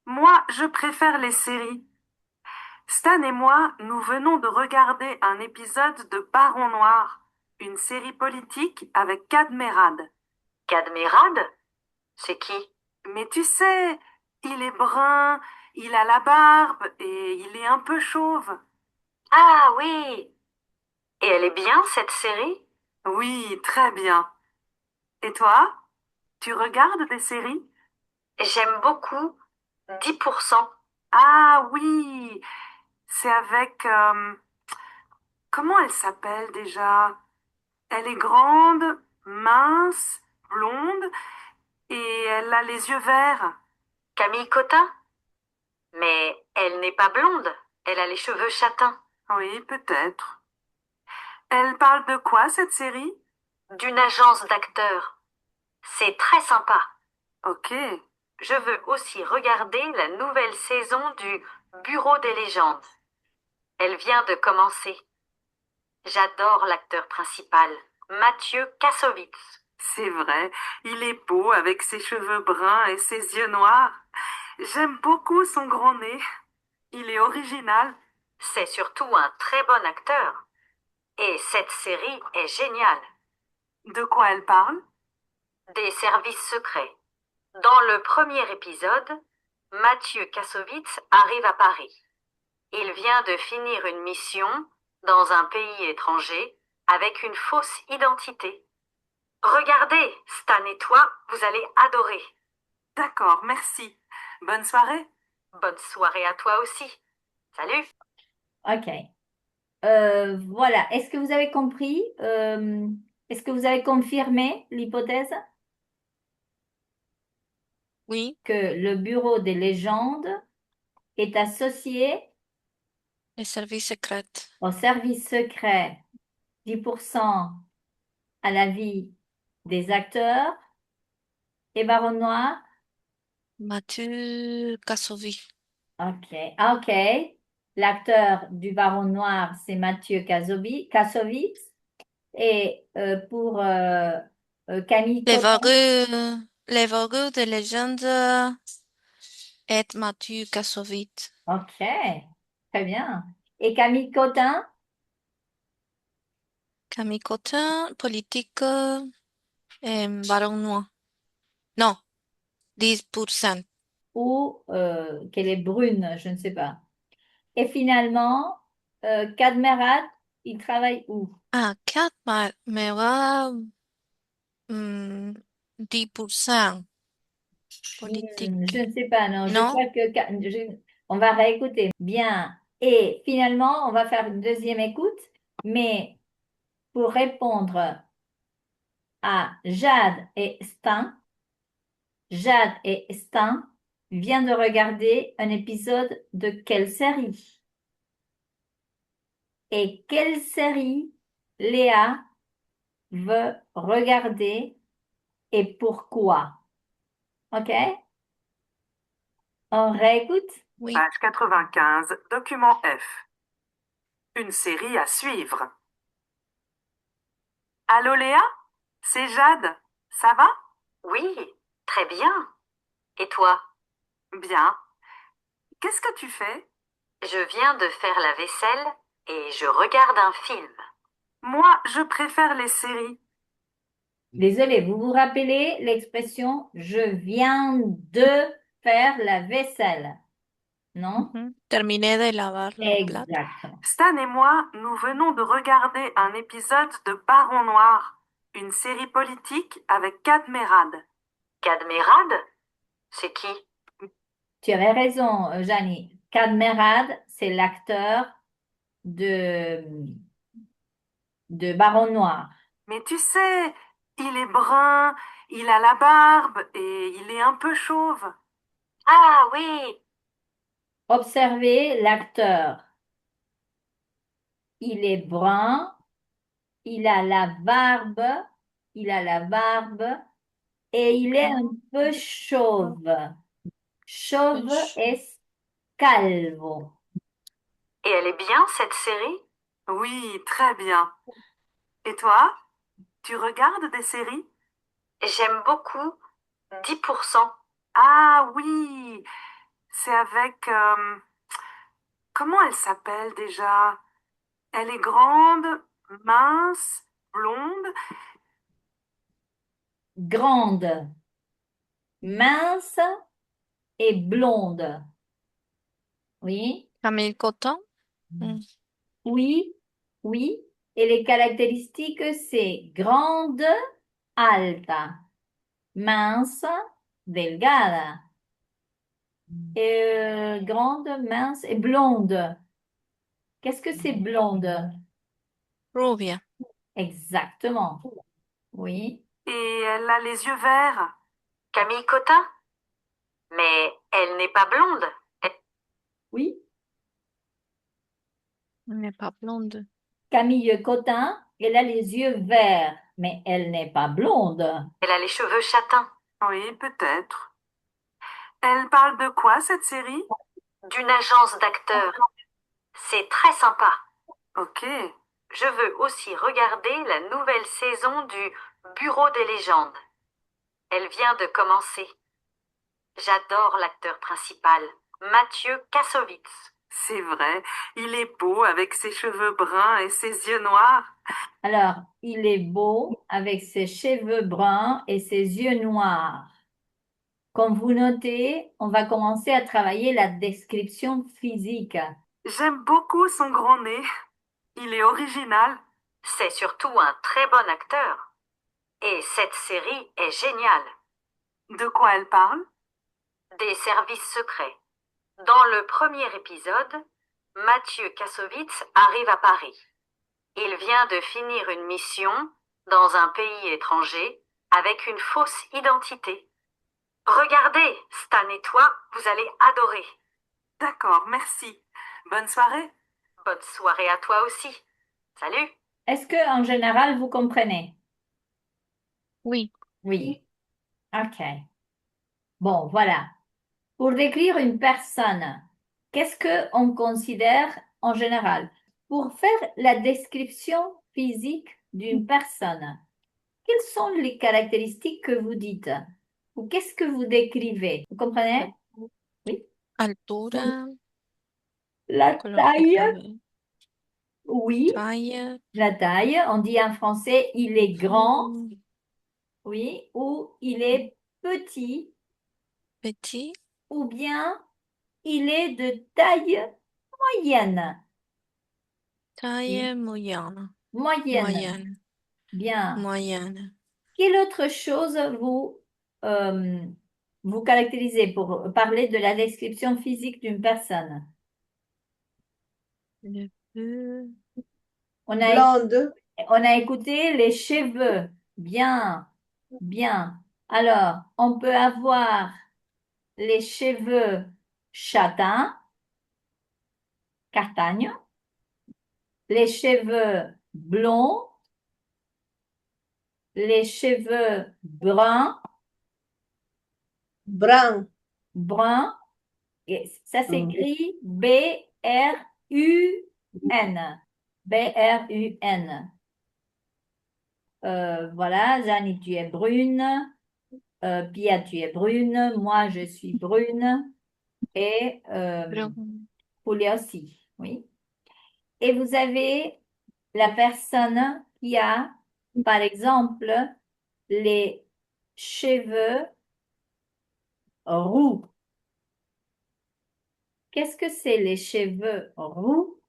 Moi, je préfère les séries. Stan et moi, nous venons de regarder un épisode de Baron Noir, une série politique avec Cadmerade. Cadmerade? C'est qui? Mais tu sais, il est brun, il a la barbe et il est un peu chauve. Ah oui. Et elle est bien, cette série? Oui, très bien. Et toi, tu regardes des séries? J'aime beaucoup 10%. Ah oui, c'est avec... comment elle s'appelle déjà? Elle est grande, mince, blonde et elle a les yeux verts. Camille Cotin? Mais elle n'est pas blonde. Elle a les cheveux châtains. Oui, peut-être. Elle parle de quoi, cette série? d'une agence d'acteurs. C'est très sympa. Ok. Je veux aussi regarder la nouvelle saison du Bureau des légendes. Elle vient de commencer. J'adore l'acteur principal, Mathieu Kassovitz. C'est vrai, il est beau avec ses cheveux bruns et ses yeux noirs. J'aime beaucoup son grand nez. Il est original. C'est surtout un très bon acteur. Et cette série est géniale. De quoi elle parle? Des services secrets. Dans le premier épisode, Mathieu Kassovitz arrive à Paris. Il vient de finir une mission dans un pays étranger avec une fausse identité. Regardez, Stan et toi, vous allez adorer. D'accord, merci. Bonne soirée. Bonne soirée à toi aussi. Salut. OK. Voilà. Est-ce que vous avez compris? Est-ce que vous avez confirmé l'hypothèse Oui, que le bureau des légendes est associé les services secrets. au service secret 10% à la vie des acteurs et Baron Noir? Mathieu Kassovitz. OK. Ah, OK. L'acteur du Baron Noir, c'est Mathieu Kassovitz. Et pour Camille Les Cotin, vareux, les vareux de légende est Mathieu Kassovitz. OK, très bien. Et Camille Cotin, Camille Cotin, politique, Baron Noir. Non, 10%. ou qu'elle est brune, je ne sais pas. Et finalement, Cadmerat, il travaille où? Ah, 4 Mera, 10% politique. Je ne sais pas, non. Je Non? crois que on va réécouter. Bien. Et finalement, on va faire une deuxième écoute, mais pour répondre à Jade et Stan viennent de regarder un épisode de quelle série? Et quelle série Léa veut regarder et pourquoi? OK? On réécoute? Oui. Page 95, document F. Une série à suivre. Allô Léa? C'est Jade. Ça va? Oui, très bien. Et toi? Bien. Qu'est-ce que tu fais? Je viens de faire la vaisselle et je regarde un film. Moi, je préfère les séries. Désolé, vous vous rappelez l'expression je viens de faire la vaisselle, non? Terminé de lavar los platos. Exactement. Stan et moi, nous venons de regarder un épisode de Baron Noir, une série politique avec Cadmerade. Cadmerade? C'est qui? Tu avais raison, Janie. Cadmerade, c'est l'acteur de Baron Noir. Mais tu sais, il est brun, il a la barbe et il est un peu chauve. Ah oui, Observez l'acteur. Il est brun, il a la barbe, il a la barbe et il est un peu chauve. Chauve es calvo. et elle est bien cette série? Oui, très bien. Et toi, tu regardes des séries? J'aime beaucoup 10%. Ah oui, c'est avec... comment elle s'appelle déjà? Elle est grande, mince, blonde. Grande, mince et blonde. Oui, Camille Cotin? Mm. oui, oui. Et les caractéristiques, c'est grande, alta, mince, delgada. Et, grande, mince et blonde. Qu'est-ce que c'est blonde? Rubia. Exactement. Oui. Et elle a les yeux verts. Camille Cotin? Mais elle n'est pas blonde. Oui. Elle n'est pas blonde. Camille Cotin Elle a les yeux verts, mais elle n'est pas blonde. Elle a les cheveux châtains. Oui, peut-être. Elle parle de quoi, cette série? D'une agence d'acteurs. C'est très sympa. Ok. Je veux aussi regarder la nouvelle saison du Bureau des légendes. Elle vient de commencer. J'adore l'acteur principal, Mathieu Kassovitz. C'est vrai, il est beau avec ses cheveux bruns et ses yeux noirs. Alors, il est beau avec ses cheveux bruns et ses yeux noirs. Comme vous notez, on va commencer à travailler la description physique. J'aime beaucoup son grand nez. Il est original. C'est surtout un très bon acteur. Et cette série est géniale. De quoi elle parle? Des services secrets. Dans le premier épisode, Mathieu Kassovitz arrive à Paris. Il vient de finir une mission dans un pays étranger avec une fausse identité. Regardez, Stan et toi, vous allez adorer. D'accord, merci. Bonne soirée. Bonne soirée à toi aussi. Salut. Est-ce que, en général, vous comprenez? Oui. Oui. OK. Bon, voilà. Pour décrire une personne, qu'est-ce que on considère en général? Pour faire la description physique d'une personne, quelles sont les caractéristiques que vous dites? Ou qu'est-ce que vous décrivez? Vous comprenez? Oui. Altura, La color de taille, cabello, oui. taille, La taille, on dit en français, il est grand, oui, ou il est petit, petit, ou bien il est de taille moyenne. taille moyenne, Moyenne, moyenne, bien. moyenne. Quelle autre chose euh, vous caractérisez pour parler de la description physique d'une personne? Le peu, On a, Blonde, on a écouté les cheveux. Bien, bien. Alors, on peut avoir les cheveux châtains, castagne, les cheveux blonds, les cheveux bruns, brun, et ça s'écrit B-R-U-N. B-R-U-N. Voilà, Janie, tu es brune. Pia, tu es brune. Moi, je suis brune. Et brun, Julia aussi, oui. Et vous avez la personne qui a, par exemple, les cheveux roux. Qu'est-ce que c'est les cheveux roux?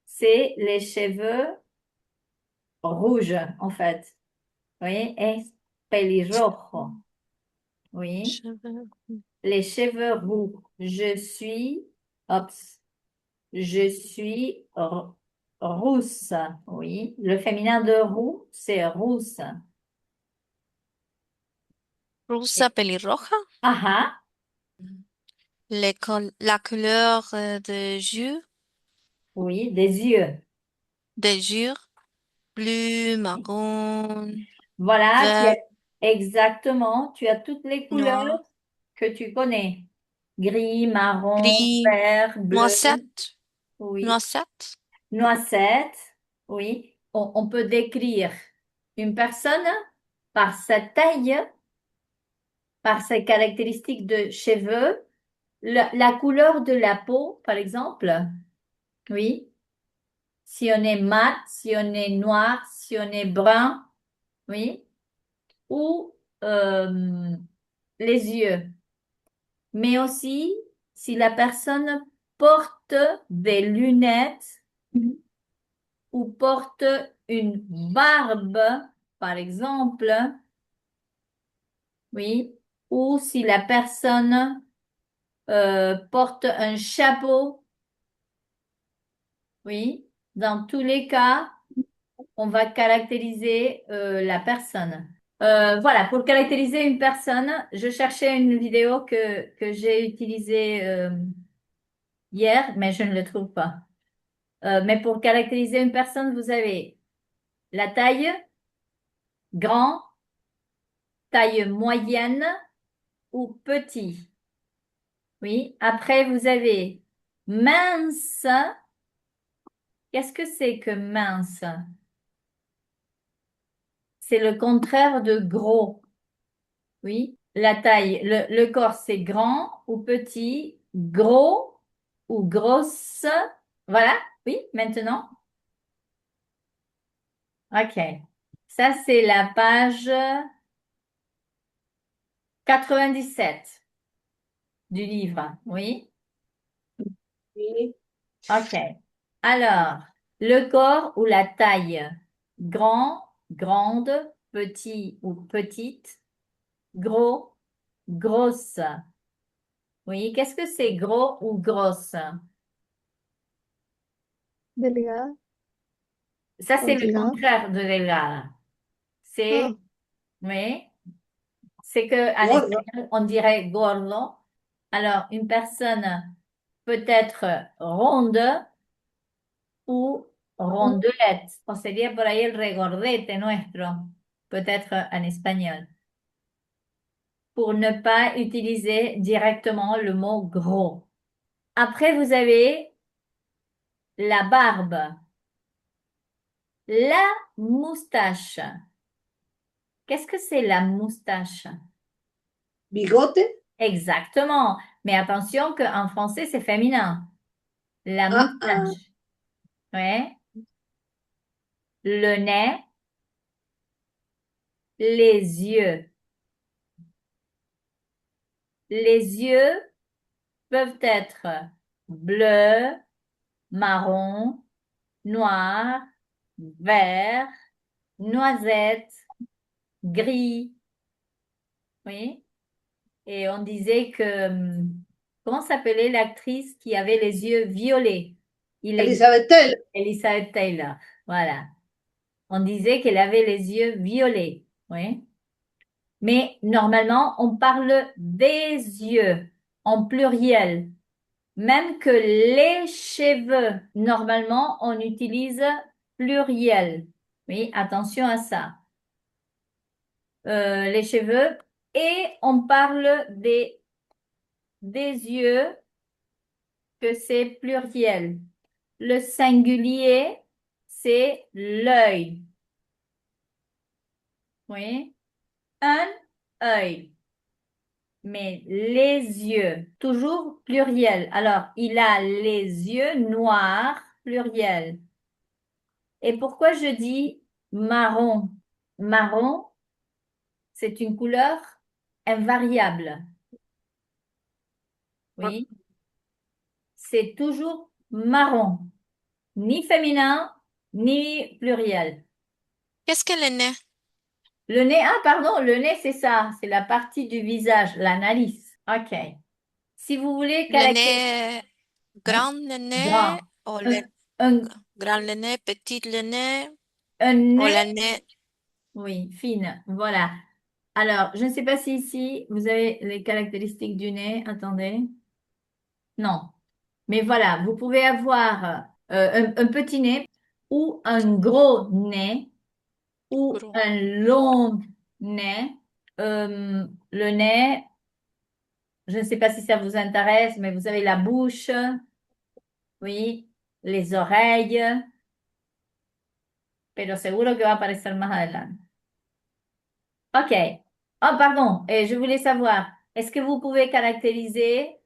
C'est les cheveux rouges, en fait. Oui, es pelirrojo. Oui, cheveux, les cheveux roux. Ops, je suis rousse. Oui, le féminin de roux, c'est rousse. rosa pelirroja, Ah ah, la couleur oui, des yeux. des yeux, bleu, marron, Voilà, vert, exactement, tu as toutes les couleurs noir, que tu connais. Gris, marron, gris, vert, bleu, noisette, oui. noisette, Noisette, oui. On peut décrire une personne par sa taille, par ses caractéristiques de cheveux, la couleur de la peau, par exemple. Oui. Si on est mat, si on est noir, si on est brun, oui. Ou les yeux. Mais aussi si la personne porte des lunettes ou porte une barbe, par exemple, oui, ou si la personne porte un chapeau, oui. Dans tous les cas, on va caractériser la personne. Voilà, pour caractériser une personne, je cherchais une vidéo que j'ai utilisée hier, mais je ne le trouve pas. Mais pour caractériser une personne, vous avez La taille, grand, taille moyenne ou petit. Oui. Après, vous avez mince. Qu'est-ce que c'est que mince? C'est le contraire de gros. Oui. La taille, le corps, c'est grand ou petit, gros ou grosse. Voilà. Oui, maintenant. OK. Ça, c'est la page 97 du livre. Oui. Oui. OK. Alors, le corps ou la taille. Grand, grande, petit ou petite, gros, grosse. Oui, qu'est-ce que c'est gros ou grosse? Delgada Ça, o c'est le delgado. contraire de delgada. Ah, C'est, oui, c'est que en Gordo. espagnol, on dirait gordo. Alors, une personne peut être ronde ou rondelette. O sería por ahí el regordete nuestro, peut-être en espagnol. Pour ne pas utiliser directement le mot gros. Après, vous avez la barbe, la moustache. Qu'est-ce que c'est la moustache? Bigote. Exactement. Mais attention qu'en français, c'est féminin. La Ah, ah. moustache. Ouais. Le nez, les yeux. Les yeux peuvent être bleus, marron, noir, vert, noisette, gris. Oui. Et on disait que, comment s'appelait l'actrice qui avait les yeux violets? Elizabeth Taylor. Elizabeth Taylor. Voilà. On disait qu'elle avait les yeux violets. Oui. Mais normalement, on parle des yeux en pluriel. Même que les cheveux, normalement, on utilise pluriel. Oui, attention à ça. Les cheveux. Et on parle des yeux, que c'est pluriel. Le singulier, c'est l'œil. Oui, un œil. Mais les yeux, toujours pluriel. Alors, il a les yeux noirs, pluriel. Et pourquoi je dis marron? Marron, c'est une couleur invariable. Oui, c'est toujours marron, ni féminin, ni pluriel. Qu'est-ce que le nez? Le nez, ah pardon, le nez, c'est ça, c'est la partie du visage, l'analyse. OK. Si vous voulez Le caractériser, nez, oui, grand le nez, grand. ou Un, le un, grand le nez, petit le nez, un ou nez, le nez. oui, fine, voilà. Alors, je ne sais pas si ici, vous avez les caractéristiques du nez. Attendez. Non. Mais voilà, vous pouvez avoir un petit nez ou un gros nez ou Gros. un long nez. Le nez, je ne sais pas si ça vous intéresse, mais vous avez la bouche, oui, les oreilles, pero seguro que va a aparecer más adelante. OK. Oh, pardon, et je voulais savoir, est-ce que vous pouvez caractériser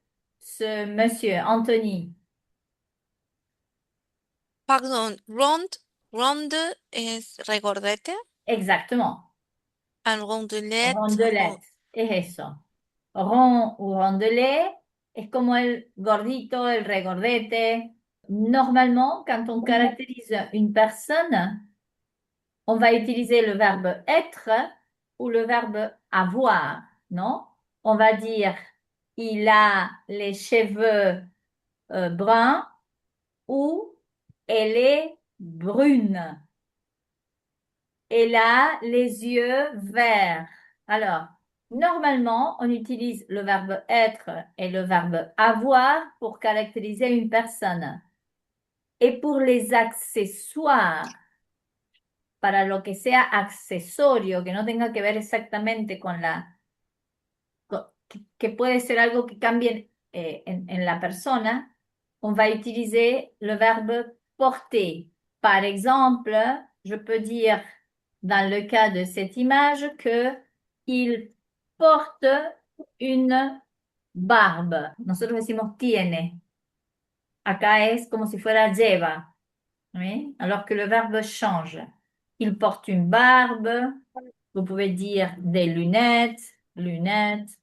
ce monsieur, Anthony? Pardon, ronde es regordete, Exactement. un rondelette, Rondelette, es eso. Rond ou rondelet, es como el gordito, el regordete. Normalement, quand on caractérise une personne, on va utiliser le verbe être ou le verbe avoir, non? On va dire, il a les cheveux bruns ou elle est brune. Elle a les yeux verts. Alors, normalement, on utilise le verbe être et le verbe avoir pour caractériser une personne. Et pour les accessoires, para lo que sea accesorio, que no tenga que ver exactamente con que puede ser algo que cambie en la persona, on va utiliser le verbe porter. Par exemple, je peux dire dans le cas de cette image que il porte une barbe. Nosotros decimos tiene. Acá es como si fuera lleva, ¿oui? Alors que le verbe change. Il porte une barbe. Vous pouvez dire des lunettes,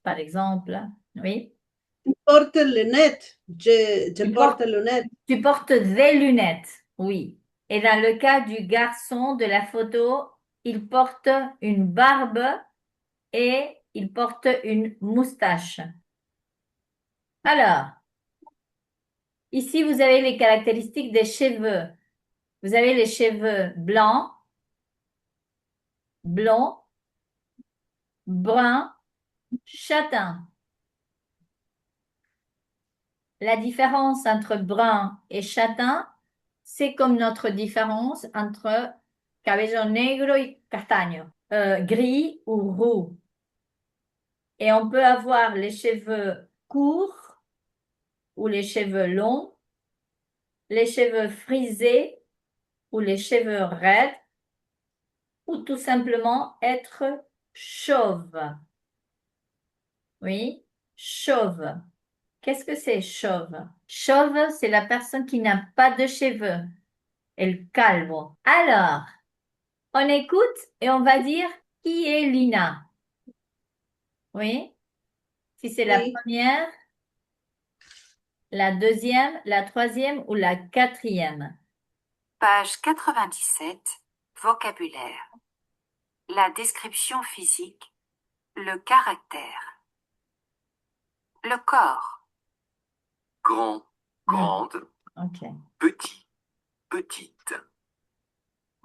par exemple. Oui. Porte lunettes. Je Tu porte portes, lunettes. tu portes des lunettes, oui. Et dans le cas du garçon de la photo, il porte une barbe et il porte une moustache. Alors, ici, vous avez les caractéristiques des cheveux. Vous avez les cheveux blancs, blonds, bruns, châtains. La différence entre brun et châtain, c'est comme notre différence entre cabello negro y castaño, gris ou roux. Et on peut avoir les cheveux courts ou les cheveux longs, les cheveux frisés ou les cheveux raides, ou tout simplement être chauve. Oui, chauve. Qu'est-ce que c'est chauve? Chauve, c'est la personne qui n'a pas de cheveux. El calvo. Alors, on écoute et on va dire qui est Lina. Oui? Si c'est la Oui. première, la deuxième, la troisième ou la quatrième. Page 97, vocabulaire. La description physique, le caractère. Le corps, Grand, grande, Ok. petit, petite.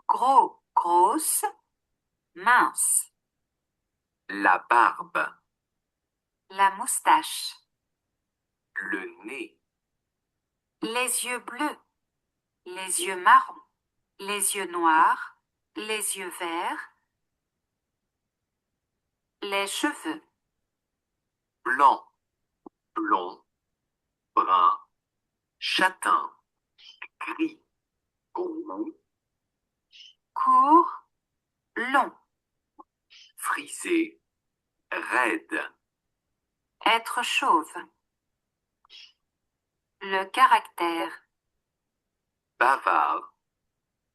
gros, grosse, mince. La barbe, La moustache, le nez, les yeux bleus, les yeux marrons, les yeux noirs, les yeux verts, les cheveux, blanc, blond, brun, châtain, gris, roux, court, long, frisé, raide. être chauve. Le caractère, Bavard,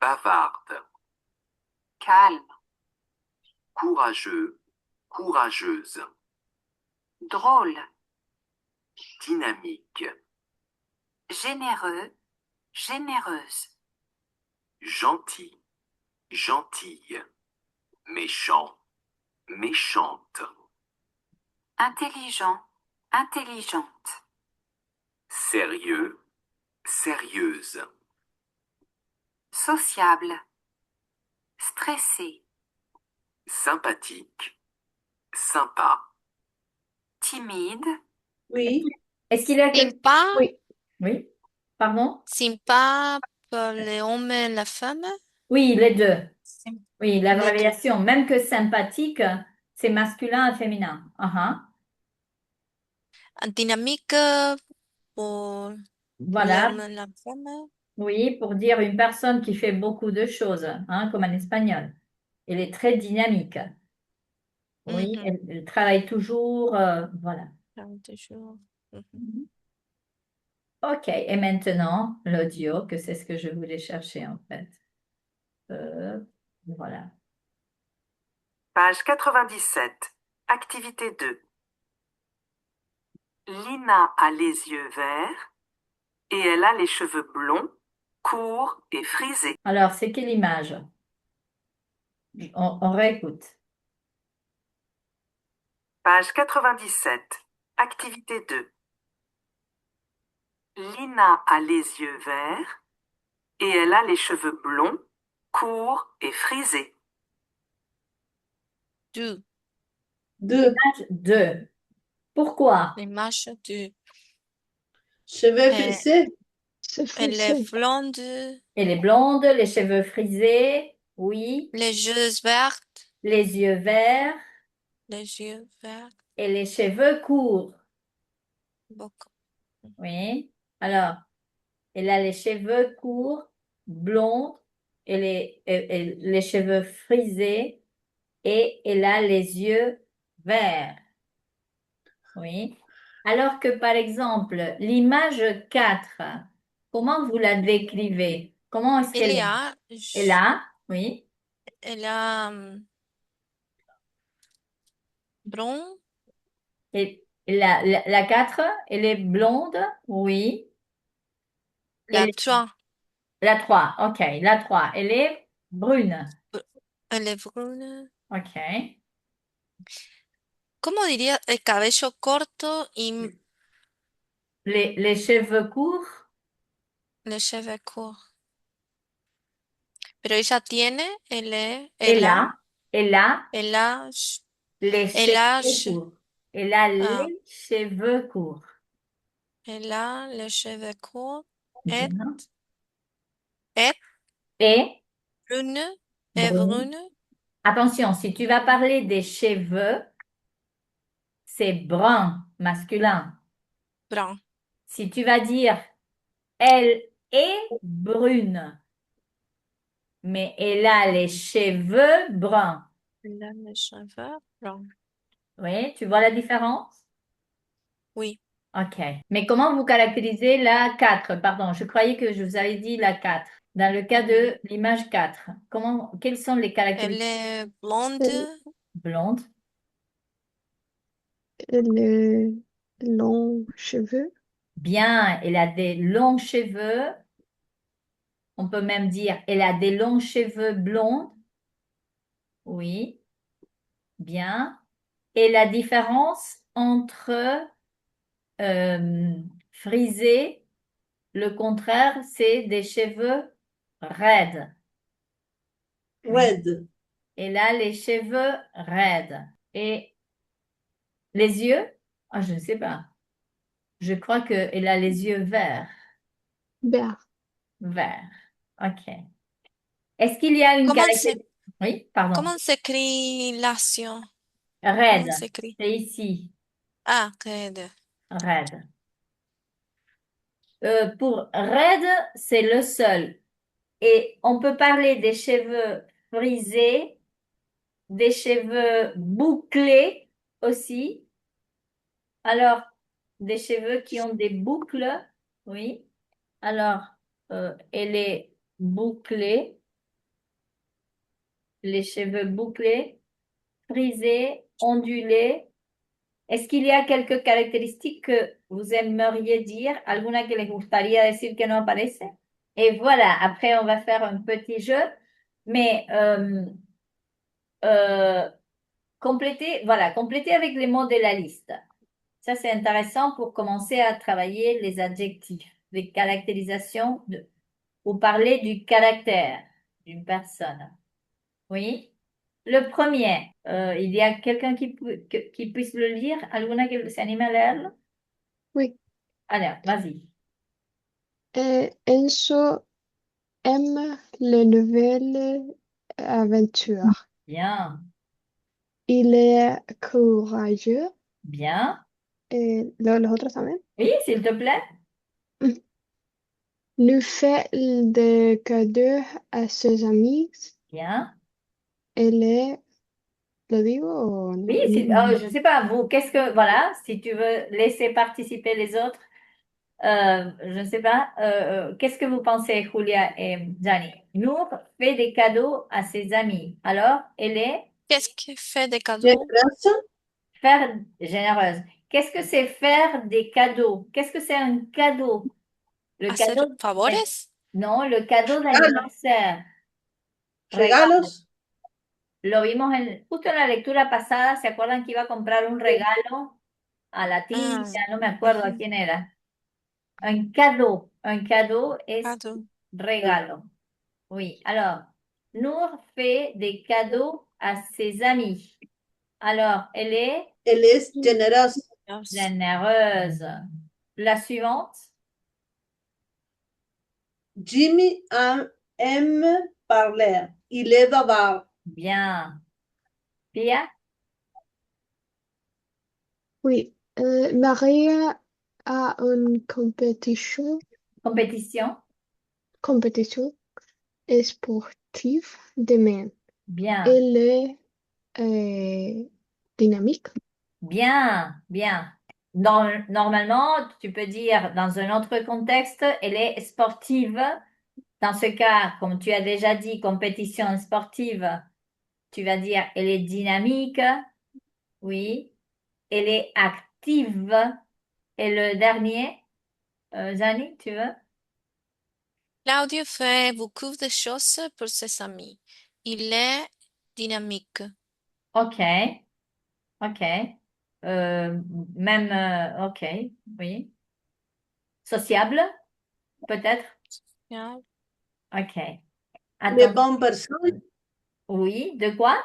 bavarde, calme, courageux, courageuse, drôle, dynamique, généreux, généreuse, gentil, gentille, méchant, méchante, intelligent, intelligente, sérieux, sérieuse, sociable, stressé, sympathique, sympa, timide, Oui. Est-ce qu'il y a quelque... Sympa, Oui. Oui, pardon? sympa pour les hommes et la femme. Oui, les deux. Sym- Oui, Les deux. l'abréviation. Même que sympathique, c'est masculin et féminin. Dynamique pour Voilà. l'homme et la femme. Oui, pour dire une personne qui fait beaucoup de choses, hein, comme en espagnol. Elle est très dynamique. Oui, Mhm. elle travaille toujours, voilà. 40 jours. Mhm. Ok, et maintenant, l'audio, que c'est ce que je voulais chercher en fait. Voilà. Page 97. Activité 2. Lina a les yeux verts et elle a les cheveux blonds, courts et frisés. Alors, c'est quelle image? On réécoute. Page 97. Activité 2. Lina a les yeux verts et elle a les cheveux blonds, courts et frisés. 2. Deux. Image 2. Pourquoi? L'image 2. Cheveux frisés. C'est Elle est frisé. blonde, Elle est blonde, les cheveux frisés. Oui. les yeux verts, Les yeux verts les yeux verts, et les cheveux courts. beaucoup. Oui. Alors, elle a les cheveux courts, blonds et les cheveux frisés et elle a les yeux verts. Oui. Alors que, par exemple, l'image 4, comment vous la décrivez? Comment est-ce Il qu'elle y est? a, Elle a, oui. elle a brun, Et la 4, elle est blonde, oui. Et la 3, la 3, ok. La 3, elle est brune. elle est brune. Ok. ¿Cómo diría el cabello corto y Les cheveux courts, les cheveux courts? Pero ella tiene, elle a, elle a elle a, les elle a, cheveux courts. Elle a ah, les cheveux courts. elle a les cheveux courts et, Bien. et Et brune, et brune. brune, Attention, si tu vas parler des cheveux, c'est brun, masculin. brun. Si tu vas dire elle est brune, mais elle a les cheveux bruns. Elle a les cheveux bruns. Oui, tu vois la différence? Oui, Ok. Mais comment vous caractérisez la 4? Pardon, je croyais que je vous avais dit la 4. Dans le cas de l'image 4, quelles sont les elle caractéristiques? est blonde, Elle, Blonde. elle est longs cheveux. Bien, elle a des longs cheveux. On peut même dire elle a des longs cheveux blonds. Oui, bien. Et la différence entre frisé, le contraire, c'est des cheveux raides. Oui. Red. Elle a les cheveux raides. Et les yeux? Ah, je ne sais pas. Je crois qu'elle a les yeux verts. Vert. Verts. OK. Est-ce qu'il y a une comment se, caractéristique? Oui, pardon. comment s'écrit l'action? Comment Raide. s'écrit? C'est ici. Ah, raide. Raide. Pour raide, c'est le seul. Et on peut parler des cheveux frisés, des cheveux bouclés aussi. Alors, des cheveux qui ont des boucles, oui. Alors, elle est bouclée, les cheveux bouclés, frisés, ondulés. Est-ce qu'il y a quelques caractéristiques que vous aimeriez dire? ¿Alguna que les gustaría decir que no aparece? Et voilà, après on va faire un petit jeu, mais euh, complétez avec les mots de la liste. Ça, c'est intéressant pour commencer à travailler les adjectifs, les caractérisations ou parler du caractère d'une personne. Oui. Le premier, il y a quelqu'un qui puisse le lire? ¿Alguna que se anime a leerlo? Oui. Alors, vas-y. Enzo aime les nouvelles aventures. Bien, Il est courageux. bien. Los otros también. Oui, s'il te plaît. Nous fait des cadeaux à ses amis. Bien. Elle est, ¿lo digo o no? Oui, je ne sais pas, vous, voilà, si tu veux laisser participer les autres, je ne sais pas, qu'est-ce que vous pensez, Julia et Gianni? Nour fait des cadeaux à ses amis. Alors, elle est Qu'est-ce qui fait des cadeaux? Generosa. faire généreuse. Qu'est-ce que c'est faire des cadeaux? Qu'est-ce que c'est un cadeau? Le Hacer cadeau, favores? non, le cadeau Regalo. d'anniversaire. Regalo. Regalos. Lo vimos justo en la lectura pasada. ¿Se acuerdan que iba a comprar un regalo a la tía? Ah, No me acuerdo a quién era. Un cadeau. Un cadeau es cadeau. regalo. Oui. Alors, Nour fait des cadeaux à ses amis. Alors, elle est Elle est generosa. généreuse. La suivante. Jimmy aime parler. il est bavard. Bien. Pia? Oui, Maria a une compétition Compétition? sportive demain. Bien. Elle est dynamique. Bien. Bien. Normalement, tu peux dire dans un autre contexte, elle est sportive. Dans ce cas, comme tu as déjà dit, compétition sportive, tu vas dire elle est dynamique. Oui. Elle est active. Et le dernier, Jani, tu veux? Claudio fait beaucoup de choses pour ses amis. Il est dynamique. Ok. Ok. Euh, Même, ok. Oui. Sociable, peut-être? Bien. Ok. Il est Attends. bonne personne. Oui. De quoi?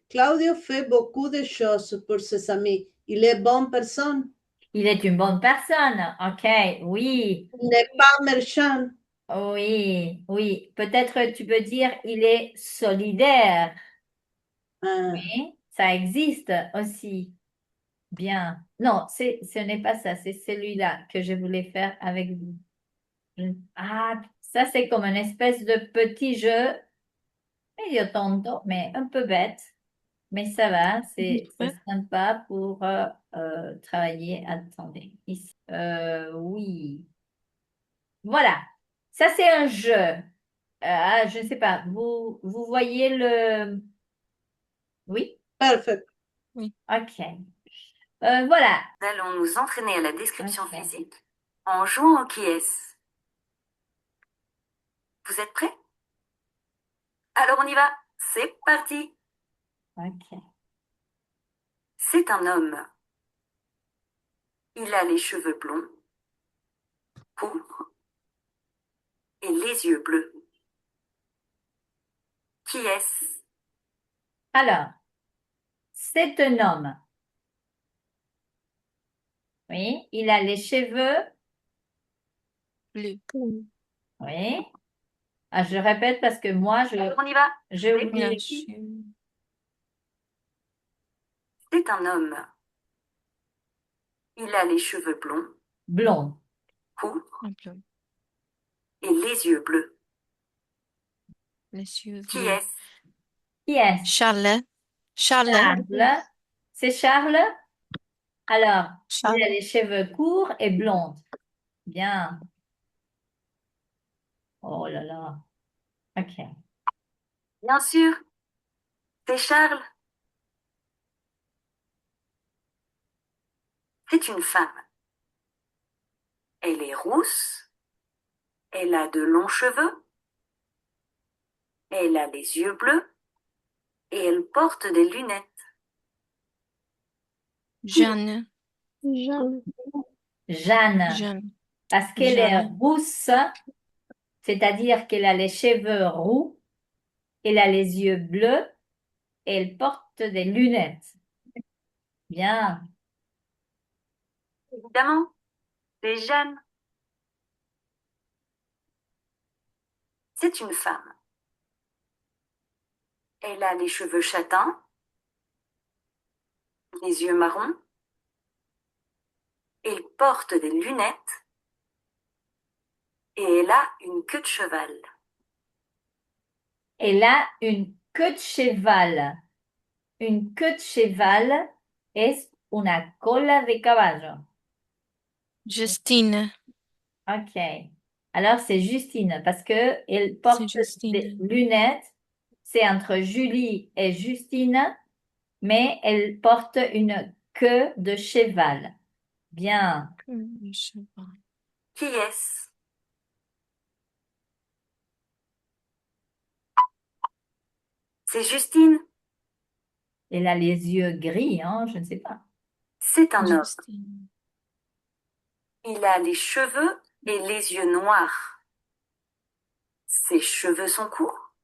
Claudio fait beaucoup de choses pour ses amis. Il est bonne personne. Il est une bonne personne. Ok. Oui. Il n'est pas méchant. Oui. Oui. Peut-être tu peux dire il est solidaire. Ah, Oui. Ça existe aussi. Bien. Non, ce n'est pas ça. C'est celui-là que je voulais faire avec vous. Ah, ça c'est comme une espèce de petit jeu, medio tonto, mais un peu bête. Mais ça va, c'est Ouais. sympa pour travailler. Attendez, ici. Oui. Voilà. Ça c'est un jeu. Je ne sais pas. Vous voyez le... Oui? perfect. Oui. Ok. Voilà. Nous allons nous entraîner à la description Ok. physique en jouant au qui est-ce. Vous êtes prêts? Alors on y va. C'est parti. Ok. C'est un homme. Il a les cheveux blonds, courts et les yeux bleus. Qui est-ce? Alors, c'est un homme. Oui. Il a les cheveux. Bleu. Oui. Ah, je répète parce que moi, Alors on y va. je C'est oublie. Bien parti. sûr. C'est un homme. Il a les cheveux blonds, Blond. courts Un bleu. et les yeux bleus. Les yeux Qui bleus. est-ce? Qui est-ce? Charles. Charles. Charles. C'est Charles? Alors, il Charles. a les cheveux courts et blonds. Bien. Oh là là. Ok. Bien sûr, c'est Charles. C'est une femme. Elle est rousse, elle a de longs cheveux, elle a les yeux bleus et elle porte des lunettes. Jeanne. Jeanne. Jeanne. Jeanne. Parce qu'elle est Jeanne. rousse, c'est-à-dire qu'elle a les cheveux roux, elle a les yeux bleus et elle porte des lunettes. Bien. Évidemment, c'est Jeanne. C'est une femme. Elle a les cheveux châtains, les yeux marrons, elle porte des lunettes et elle a une queue de cheval. Elle a une queue de cheval. Une queue de cheval es una cola de caballo. Justine. Ok. Alors, c'est Justine parce que elle C'est porte des Justine. lunettes. C'est entre Julie et Justine, mais elle porte une queue de cheval. Bien. Je sais pas. Qui est-ce? C'est Justine. Elle a les yeux gris, hein, je ne sais pas. C'est un homme. Justine. Il a les cheveux et les yeux noirs. Ses cheveux sont courts.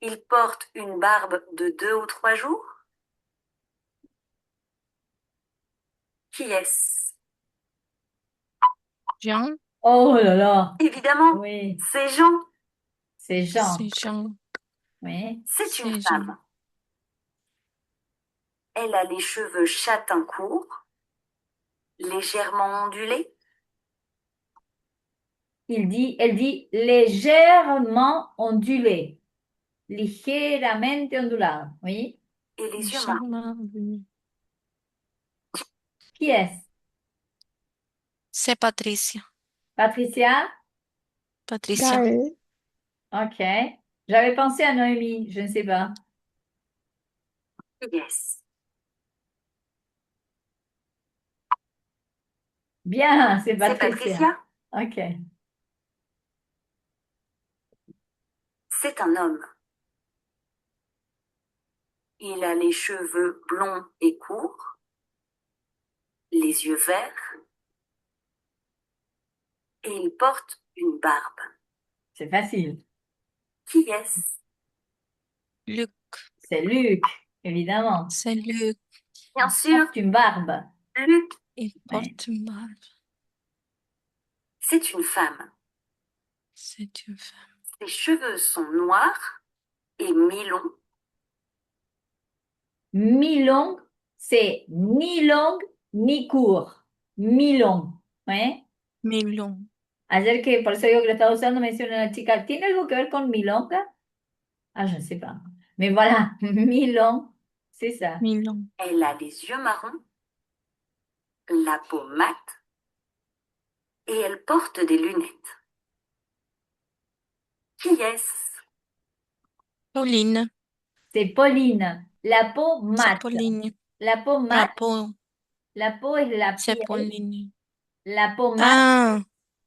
Il porte une barbe de 2 ou 3 jours. Qui est-ce? Jean. Oh là là. Évidemment, Oui, c'est Jean. c'est Jean. C'est Jean. Oui. C'est une C'est femme. Jean. Elle a les cheveux châtain courts, légèrement ondulés. Elle dit légèrement ondulé. Ligeramente ondulado. Oui. Et les yeux marrons. Légèrement. Qui est-ce? C'est Patricia. Patricia? Patricia. Gaël. Ok. J'avais pensé à Noémie, je ne sais pas. Yes. Bien, c'est C'est Patricia. Patricia. Ok. C'est un homme. Il a les cheveux blonds et courts, les yeux verts, et il porte une barbe. C'est facile. Qui est-ce? Luc. C'est Luc, évidemment. C'est Luc. Bien sûr, Porte une barbe. Luc. Il porte une barbe. C'est une femme. C'est une femme. Ses cheveux sont noirs et mi-longs. Mi-long, c'est ni long ni court. Mi-long. ¿Eh? Milon. Ayer que, por eso digo que lo estaba usando, me dice una chica, ¿tiene algo que ver con milonga? Ah, je ne sais pas. Mais voilà, mi-long, c'est ça. Milon. Elle a les yeux marrons, la peau mate, et elle porte des lunettes. Qui est-ce? Pauline. C'est Pauline. La peau C'est mate. Pauline. La peau La mate, peau. la peau es la C'est piel. Pauline. La peau mate, Ah,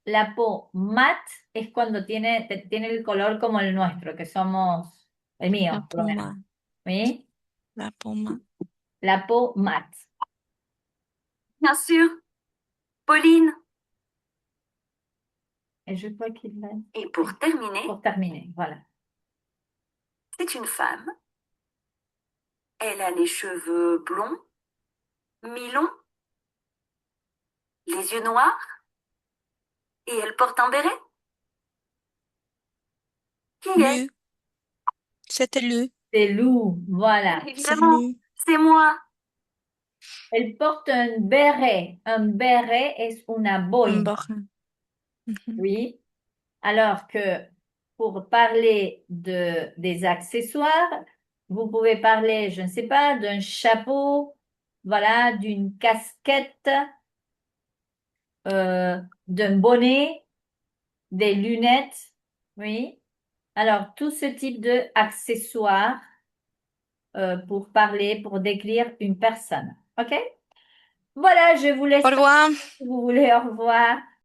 la peau mate es cuando tiene el color como el nuestro, que somos, el mío, la por lo peau menos. mate. ¿Sí? La peau mate. La peau mate. Bien sûr, Pauline. Et je crois qu'il va. Et pour terminer, Voilà. c'est une femme. Elle a les cheveux blonds, mi-longs, les yeux noirs, et elle porte un béret. Qui est-ce? Lu. C'était Lu. C'est Lou, voilà. C'est Évidemment, Lu. c'est moi. Elle porte un béret. Un béret es una boina. Mbarin. Oui. Alors que pour parler des accessoires, vous pouvez parler, je ne sais pas, d'un chapeau, voilà, d'une casquette, d'un bonnet, des lunettes, oui. Alors, tout ce type d'accessoires pour parler, pour décrire une personne. OK? Voilà, je vous laisse. Au revoir. Si vous voulez, au revoir.